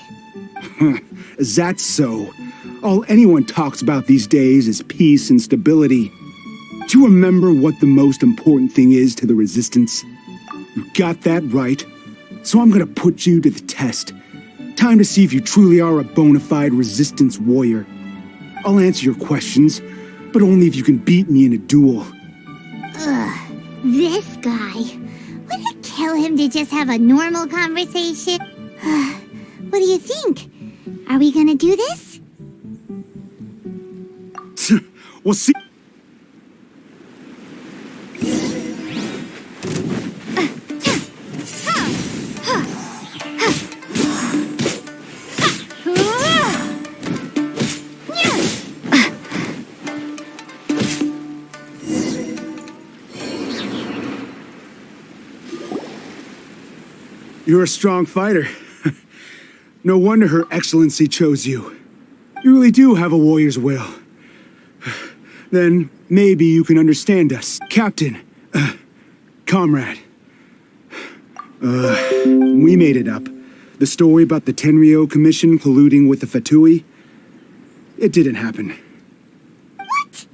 Is that so? All anyone talks about these days is peace and stability. Do you remember what the most important thing is to the Resistance? You got that right. So I'm gonna put you to the test. Time to see if you truly are a bona fide Resistance warrior. I'll answer your questions, but only if you can beat me in a duel. Ugh, this guy. Would it kill him to just have a normal conversation? What do you think? Are we gonna do this? We'll see. You're a strong fighter. No wonder Her Excellency chose you. You really do have a warrior's will. Then maybe you can understand us. Captain, comrade. We made it up. The story about the Tenryo Commission colluding with the Fatui, it didn't happen. What?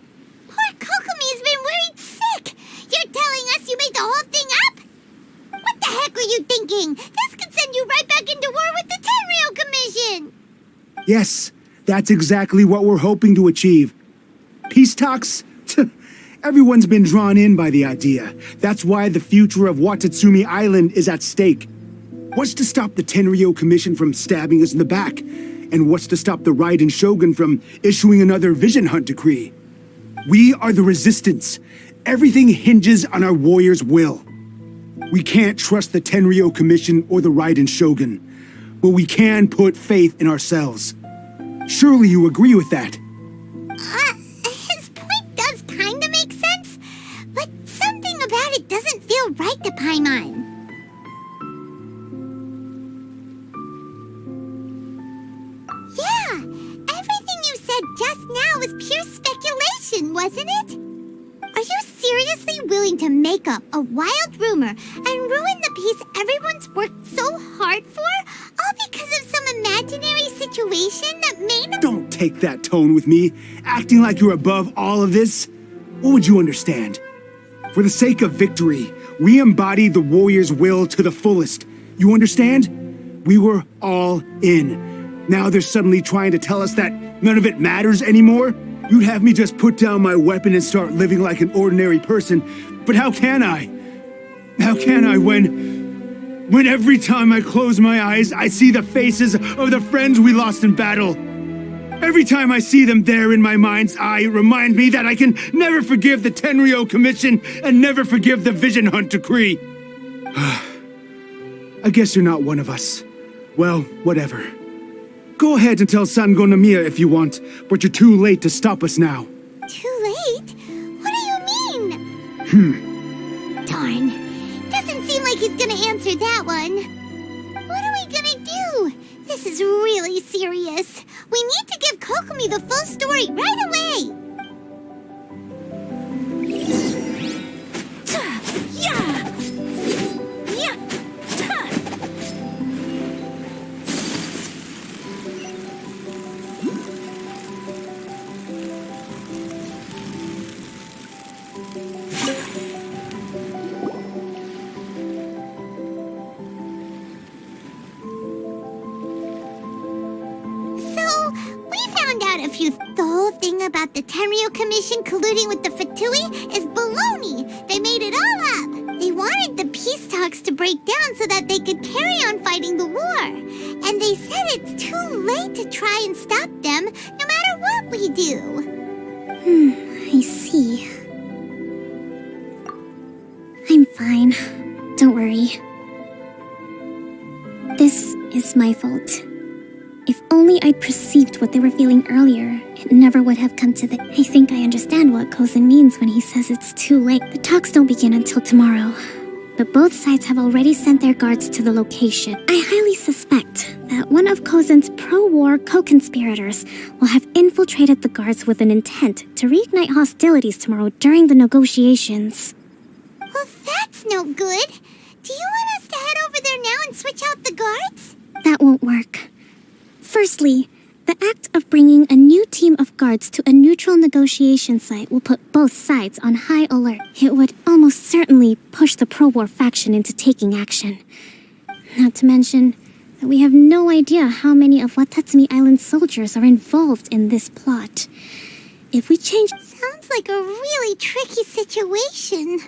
Poor Kokomi's been worried sick. You're telling us you made the whole thing up? What the heck were you thinking? This could send you right back into war with the Tenryo Commission. Yes, that's exactly what we're hoping to achieve. Peace talks? Everyone's been drawn in by the idea. That's why the future of Watatsumi Island is at stake. What's to stop the Tenryo Commission from stabbing us in the back? And what's to stop the Raiden Shogun from issuing another Vision Hunt decree? We are the Resistance. Everything hinges on our warrior's will. We can't trust the Tenryo Commission or the Raiden Shogun, but we can put faith in ourselves. Surely you agree with that? His point does kinda make sense, but something about it doesn't feel right to Paimon. Yeah, everything you said just now was pure speculation, wasn't it? Are you seriously willing to make up a wild rumor and ruin the peace everyone's worked so hard for, all because of some imaginary situation that may not— Don't take that tone with me, acting like you're above all of this. What would you understand? For the sake of victory, we embodied the warrior's will to the fullest. You understand? We were all in. Now they're suddenly trying to tell us that none of it matters anymore? You'd have me just put down my weapon and start living like an ordinary person, but how can I? How can I when every time I close my eyes, I see the faces of the friends we lost in battle? Every time I see them there in my mind's eye, it reminds me that I can never forgive the Tenryo Commission and never forgive the Vision Hunt decree. I guess you're not one of us. Well, whatever. Go ahead and tell Sangonimiya if you want, but you're too late to stop us now. Too late? What do you mean? Darn. Doesn't seem like he's gonna answer that one. What are we gonna do? This is really serious. We need to give Kokomi the full story right away. thing about the Tenryo Commission colluding with the Fatui is baloney. They made it all up. They wanted the peace talks to break down so that they could carry on fighting the war. And they said it's too late to try and stop them, no matter what we do. I see. I'm fine. Don't worry. This is my fault. If only I'd perceived what they were feeling earlier, it never would have come to this. I think I understand what Kozan means when he says it's too late. The talks don't begin until tomorrow. But both sides have already sent their guards to the location. I highly suspect that one of Kozan's pro-war co-conspirators will have infiltrated the guards with an intent to reignite hostilities tomorrow during the negotiations. Well, that's no good. Do you want us to head over there now and switch out the guards? That won't work. Firstly, the act of bringing a new team of guards to a neutral negotiation site will put both sides on high alert. It would almost certainly push the pro-war faction into taking action. Not to mention that we have no idea how many of Watatsumi Island's soldiers are involved in this plot. If we change... Sounds like a really tricky situation.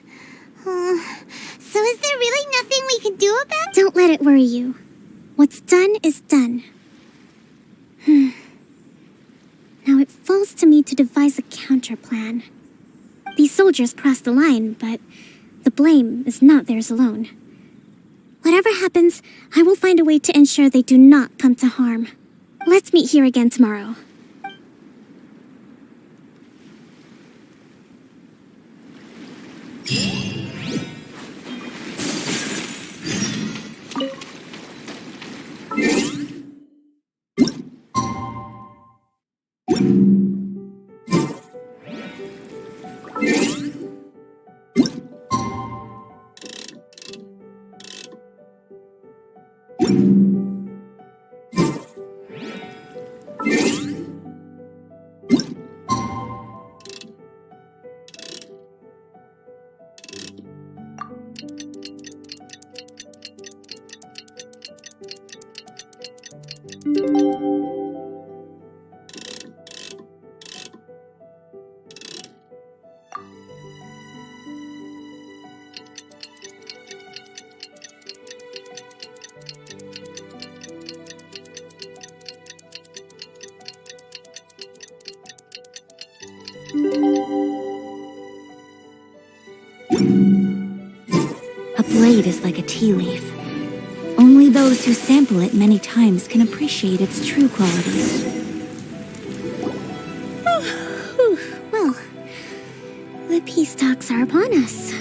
So is there really nothing we can do about it? Don't let it worry you. What's done is done. Now it falls to me to devise a counter plan. These soldiers crossed the line, but the blame is not theirs alone. Whatever happens, I will find a way to ensure they do not come to harm. Let's meet here again tomorrow. A blade is like a tea leaf. Only those who sample it many times can appreciate its true qualities. Well, the peace talks are upon us.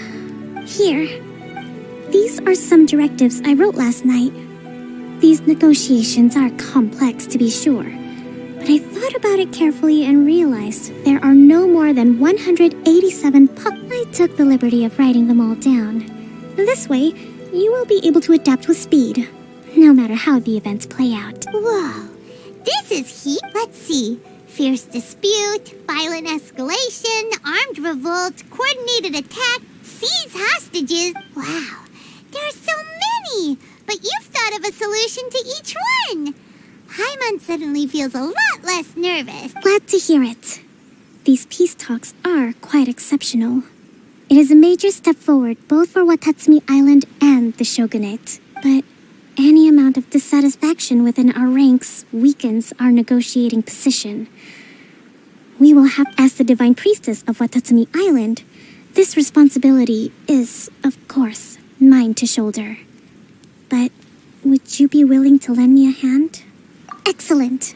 Here. These are some directives I wrote last night. These negotiations are complex, to be sure. But I thought about it carefully and realized there are no more than 187 I took the liberty of writing them all down. This way, you will be able to adapt with speed, no matter how the events play out. Whoa, this is heat. Let's see. Fierce dispute, violent escalation, armed revolt, coordinated attack, seize hostages. Wow, there are so many, but you've thought of a solution to each one. Paimon suddenly feels a lot less nervous. Glad to hear it. These peace talks are quite exceptional. It is a major step forward both for Watatsumi Island and the Shogunate. But any amount of dissatisfaction within our ranks weakens our negotiating position. We will have, as the Divine Priestess of Watatsumi Island, this responsibility is, of course, mine to shoulder. But would you be willing to lend me a hand? Excellent.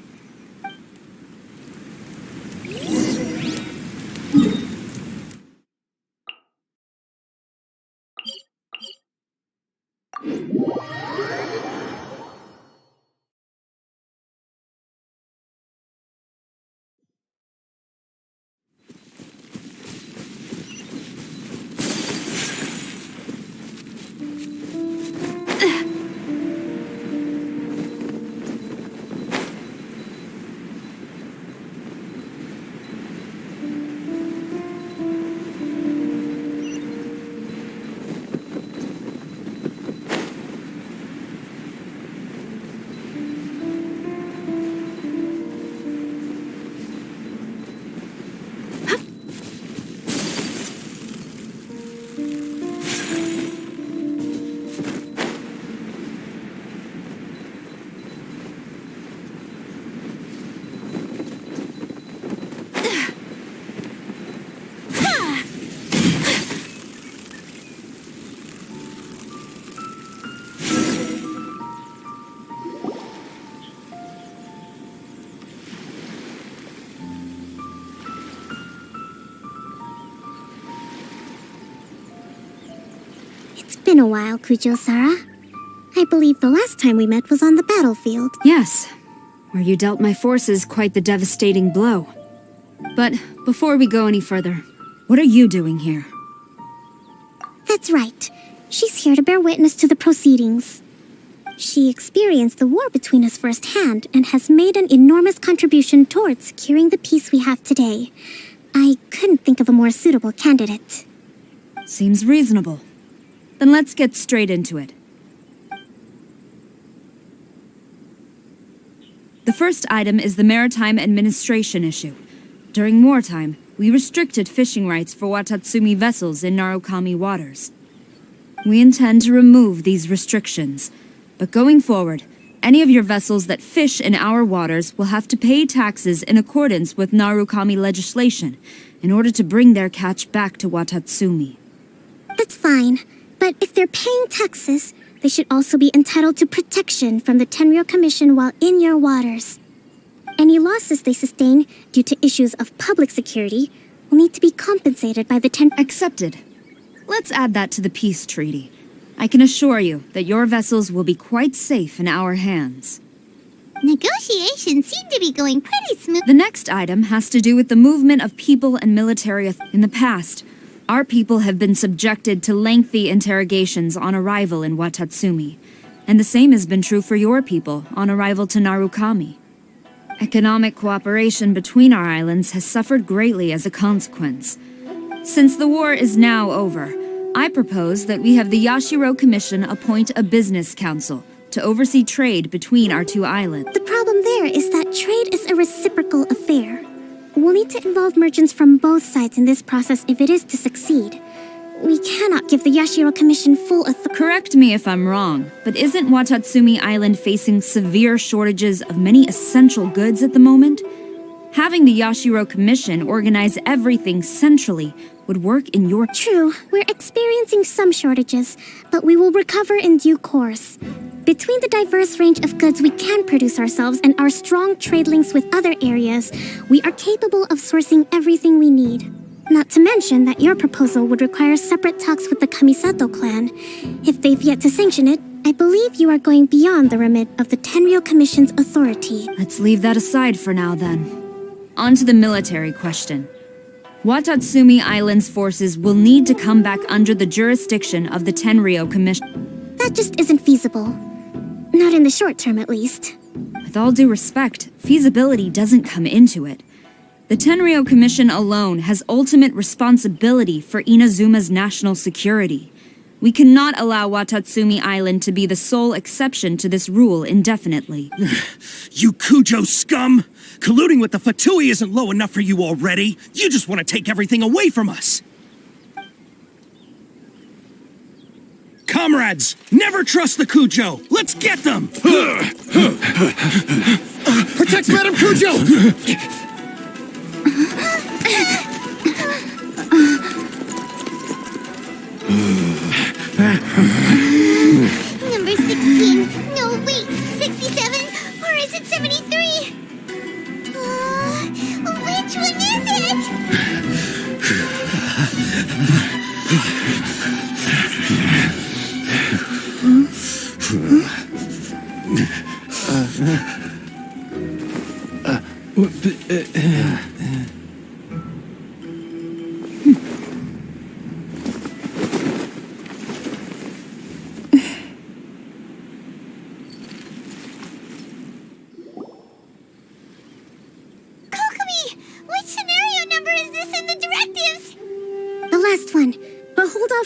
been a while, Kujo-Sara. I believe the last time we met was on the battlefield. Yes, where you dealt my forces quite the devastating blow. But before we go any further, what are you doing here? That's right. She's here to bear witness to the proceedings. She experienced the war between us firsthand and has made an enormous contribution towards securing the peace we have today. I couldn't think of a more suitable candidate. Seems reasonable. Then let's get straight into it. The first item is the Maritime Administration issue. During wartime, we restricted fishing rights for Watatsumi vessels in Narukami waters. We intend to remove these restrictions, but going forward, any of your vessels that fish in our waters will have to pay taxes in accordance with Narukami legislation in order to bring their catch back to Watatsumi. That's fine, but if they're paying taxes, they should also be entitled to protection from the Tenryou Commission while in your waters. Any losses they sustain due to issues of public security will need to be compensated by the Accepted. Let's add that to the peace treaty. I can assure you that your vessels will be quite safe in our hands. Negotiations seem to be going pretty smooth. The next item has to do with the movement of people and military. In the past, our people have been subjected to lengthy interrogations on arrival in Watatsumi, and the same has been true for your people on arrival to Narukami. Economic cooperation between our islands has suffered greatly as a consequence. Since the war is now over, I propose that we have the Yashiro Commission appoint a business council to oversee trade between our two islands. The problem there is that trade is a reciprocal affair. We'll need to involve merchants from both sides in this process if it is to succeed. We cannot give the Yashiro Commission full authority. Correct me if I'm wrong, but isn't Watatsumi Island facing severe shortages of many essential goods at the moment? Having the Yashiro Commission organize everything centrally would work in your... True, we're experiencing some shortages, but we will recover in due course. Between the diverse range of goods we can produce ourselves and our strong trade links with other areas, we are capable of sourcing everything we need. Not to mention that your proposal would require separate talks with the Kamisato clan. If they've yet to sanction it, I believe you are going beyond the remit of the Tenryou Commission's authority. Let's leave that aside for now, then. On to the military question. Watatsumi Island's forces will need to come back under the jurisdiction of the Tenryou Commission. That just isn't feasible. Not in the short term, at least. With all due respect, feasibility doesn't come into it. The Tenryou Commission alone has ultimate responsibility for Inazuma's national security. We cannot allow Watatsumi Island to be the sole exception to this rule indefinitely. You Kujo scum! Colluding with the Fatui isn't low enough for you already. You just want to take everything away from us. Comrades, never trust the Kujo. Let's get them! Protect Madame Kujo! Number 16. No, wait. 67? Or is it 73? Which one is it?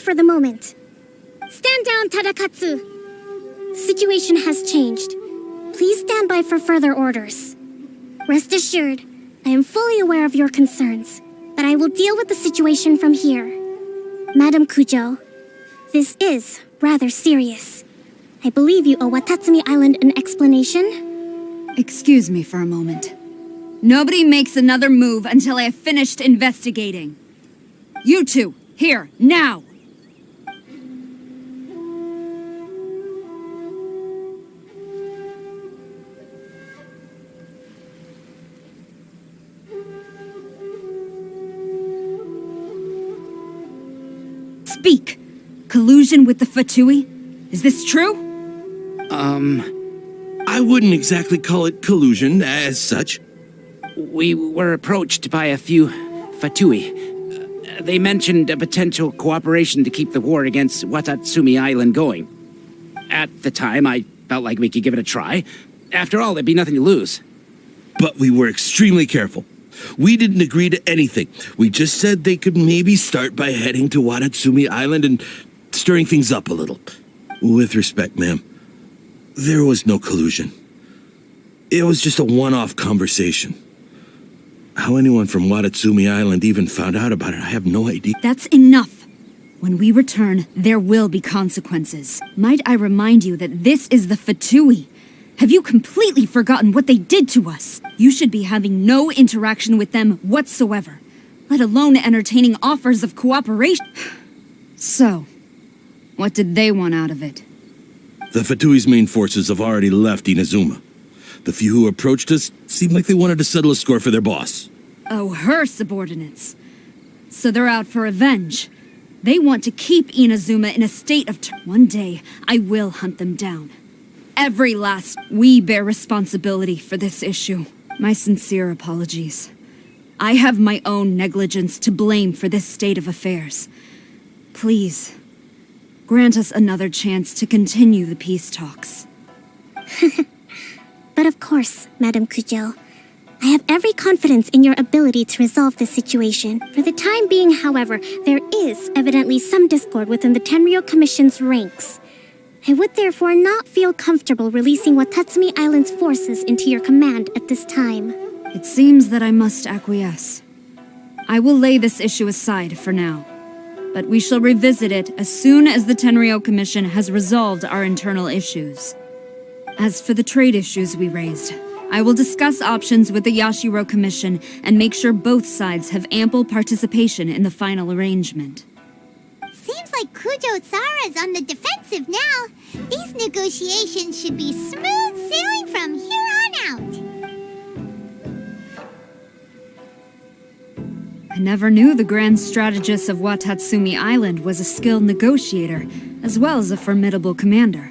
For the moment. Stand down, Tadakatsu. Situation has changed. Please stand by for further orders. Rest assured, I am fully aware of your concerns, but I will deal with the situation from here. Madam Kujo, this is rather serious. I believe you owe Watatsumi Island an explanation. Excuse me for a moment. Nobody makes another move until I have finished investigating. You two, here, now! Speak! Collusion with the Fatui? Is this true? I wouldn't exactly call it collusion as such. We were approached by a few Fatui. They mentioned a potential cooperation to keep the war against Watatsumi Island going. At the time, I felt like we could give it a try. After all, there'd be nothing to lose. But we were extremely careful. We didn't agree to anything. We just said they could maybe start by heading to Watatsumi Island and stirring things up a little. With respect, ma'am, there was no collusion. It was just a one-off conversation. How anyone from Watatsumi Island even found out about it, I have no idea. That's enough. When we return, there will be consequences. Might I remind you that this is the Fatui? Have you completely forgotten what they did to us? You should be having no interaction with them whatsoever, let alone entertaining offers of cooperation. So, what did they want out of it? The Fatui's main forces have already left Inazuma. The few who approached us seemed like they wanted to settle a score for their boss. Oh, her subordinates. So they're out for revenge. They want to keep Inazuma in a state of one day, I will hunt them down. Every last... We bear responsibility for this issue. My sincere apologies. I have my own negligence to blame for this state of affairs. Please, grant us another chance to continue the peace talks. But of course, Madame Kujo. I have every confidence in your ability to resolve this situation. For the time being, however, there is evidently some discord within the Tenryou Commission's ranks. I would therefore not feel comfortable releasing Watatsumi Island's forces into your command at this time. It seems that I must acquiesce. I will lay this issue aside for now, but we shall revisit it as soon as the Tenryou Commission has resolved our internal issues. As for the trade issues we raised, I will discuss options with the Yashiro Commission and make sure both sides have ample participation in the final arrangement. Seems like Kujo-sara's on the defensive now. These negotiations should be smooth sailing from here on out. I never knew the grand strategist of Watatsumi Island was a skilled negotiator, as well as a formidable commander.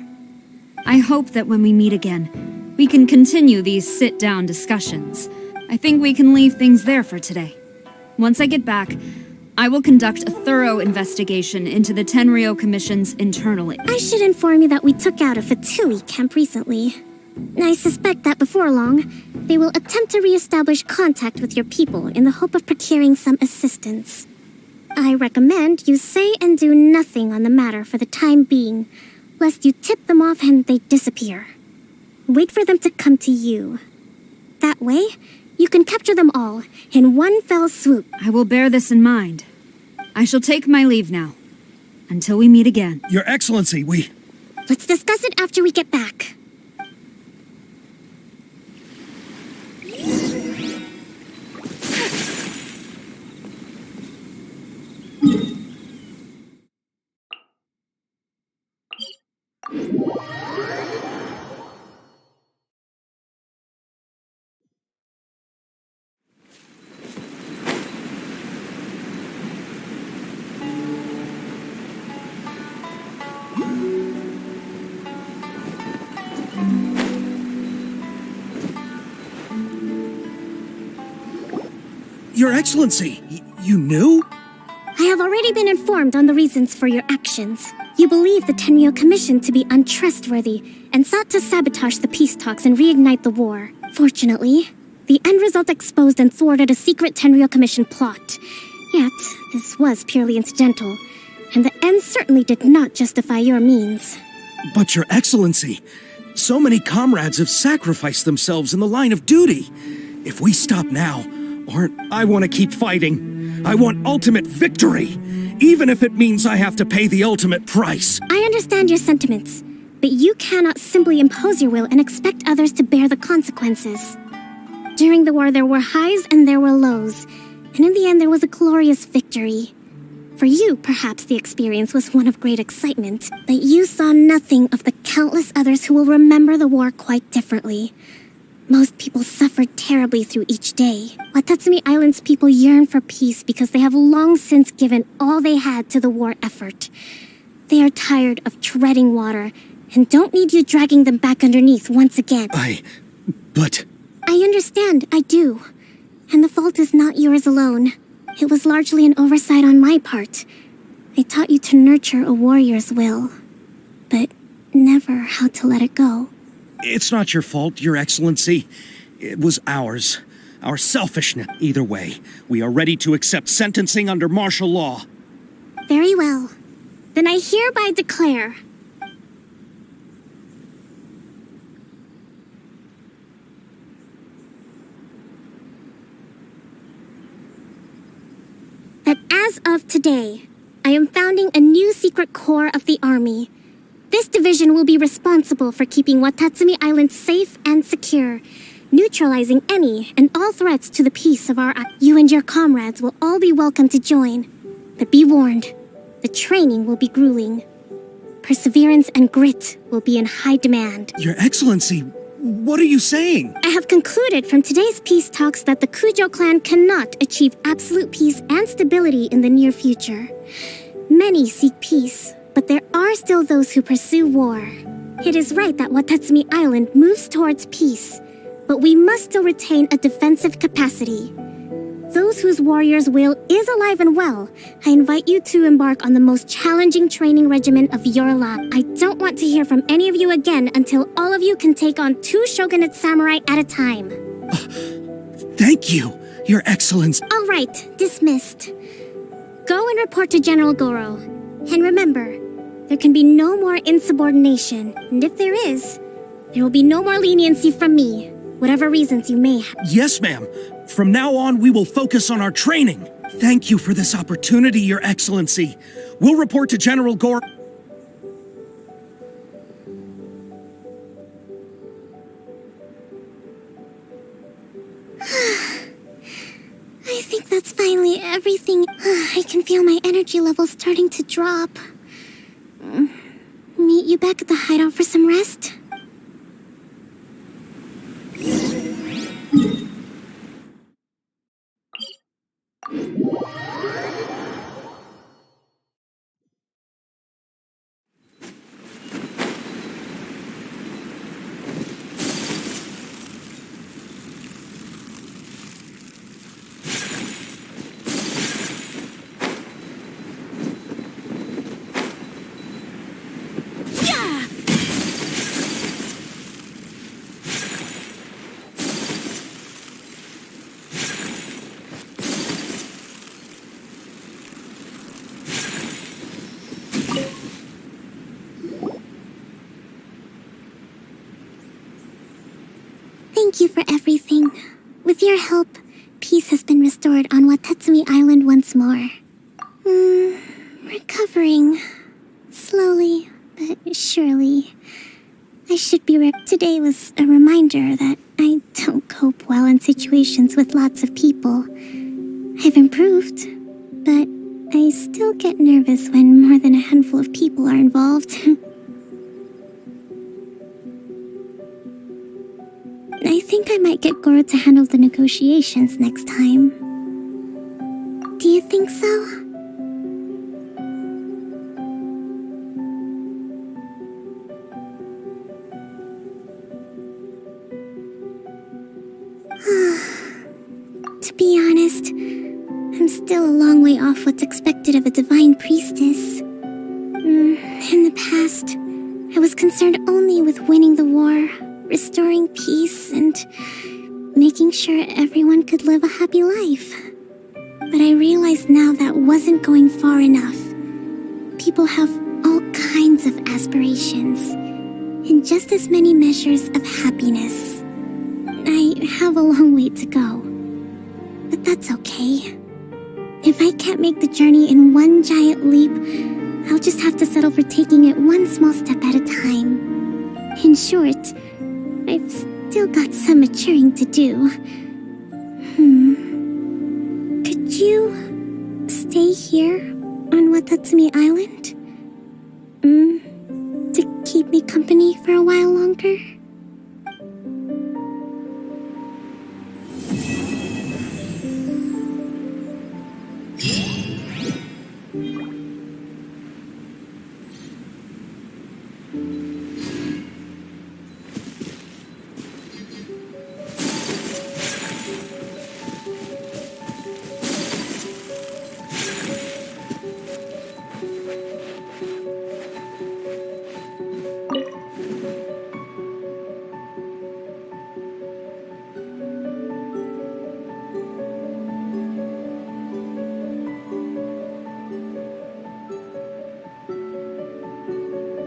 I hope that when we meet again, we can continue these sit-down discussions. I think we can leave things there for today. Once I get back, I will conduct a thorough investigation into the Tenryou Commission's internal... I should inform you that we took out a Fatui camp recently. I suspect that before long, they will attempt to re-establish contact with your people in the hope of procuring some assistance. I recommend you say and do nothing on the matter for the time being, lest you tip them off and they disappear. Wait for them to come to you. That way, you can capture them all in one fell swoop. I will bear this in mind. I shall take my leave now. Until we meet again. Your Excellency, we... Let's discuss it after we get back. Your Excellency, you knew? I have already been informed on the reasons for your actions. You believe the Tenryou Commission to be untrustworthy and sought to sabotage the peace talks and reignite the war. Fortunately, the end result exposed and thwarted a secret Tenryou Commission plot. Yet, this was purely incidental, and the end certainly did not justify your means. But Your Excellency, so many comrades have sacrificed themselves in the line of duty. If we stop now, I want to keep fighting. I want ultimate victory, even if it means I have to pay the ultimate price. I understand your sentiments, but you cannot simply impose your will and expect others to bear the consequences. During the war, there were highs and there were lows, and in the end, there was a glorious victory. For you, perhaps the experience was one of great excitement, but you saw nothing of the countless others who will remember the war quite differently. Most people suffered terribly through each day. Watatsumi Island's people yearn for peace because they have long since given all they had to the war effort. They are tired of treading water and don't need you dragging them back underneath once again. But... I understand, I do. And the fault is not yours alone. It was largely an oversight on my part. I taught you to nurture a warrior's will, but never how to let it go. It's not your fault, Your Excellency. It was ours. Our selfishness. Either way, we are ready to accept sentencing under martial law. Very well. Then I hereby declare... that as of today, I am founding a new secret corps of the army. This division will be responsible for keeping Watatsumi Island safe and secure, neutralizing any and all threats to the peace of our... You and your comrades will all be welcome to join. But be warned, the training will be grueling. Perseverance and grit will be in high demand. Your Excellency, what are you saying? I have concluded from today's peace talks that the Kujo clan cannot achieve absolute peace and stability in the near future. Many seek peace, but there are still those who pursue war. It is right that Watatsumi Island moves towards peace, but we must still retain a defensive capacity. Those whose warrior's will is alive and well, I invite you to embark on the most challenging training regimen of your life. I don't want to hear from any of you again until all of you can take on 2 shogunate samurai at a time. Thank you, Your Excellency. All right, dismissed. Go and report to General Goro. And remember, there can be no more insubordination, and if there is, there will be no more leniency from me, whatever reasons you may have. Yes, ma'am. From now on, we will focus on our training. Thank you for this opportunity, Your Excellency. We'll report to General Goro. I think that's finally everything. I can feel my energy levels starting to drop. Meet you back at the hideout for some rest? Thank you for everything. With your help, peace has been restored on Watatsumi Island once more. Recovering. Slowly, but surely. I should be Today was a reminder that I don't cope well in situations with lots of people. I've improved, but I still get nervous when more than a handful of people are involved. I think I might get Goro to handle the negotiations next time. Do you think so? To be honest, I'm still a long way off what's expected of a divine priestess. In the past, I was concerned only with winning the war, restoring peace, and making sure everyone could live a happy life. But I realize now that wasn't going far enough. People have all kinds of aspirations, and just as many measures of happiness. I have a long way to go, but that's okay. If I can't make the journey in one giant leap, I'll just have to settle for taking it one small step at a time. In short, I've still got some maturing to do. Could you stay here on Watatsumi Island? To keep me company for a while longer?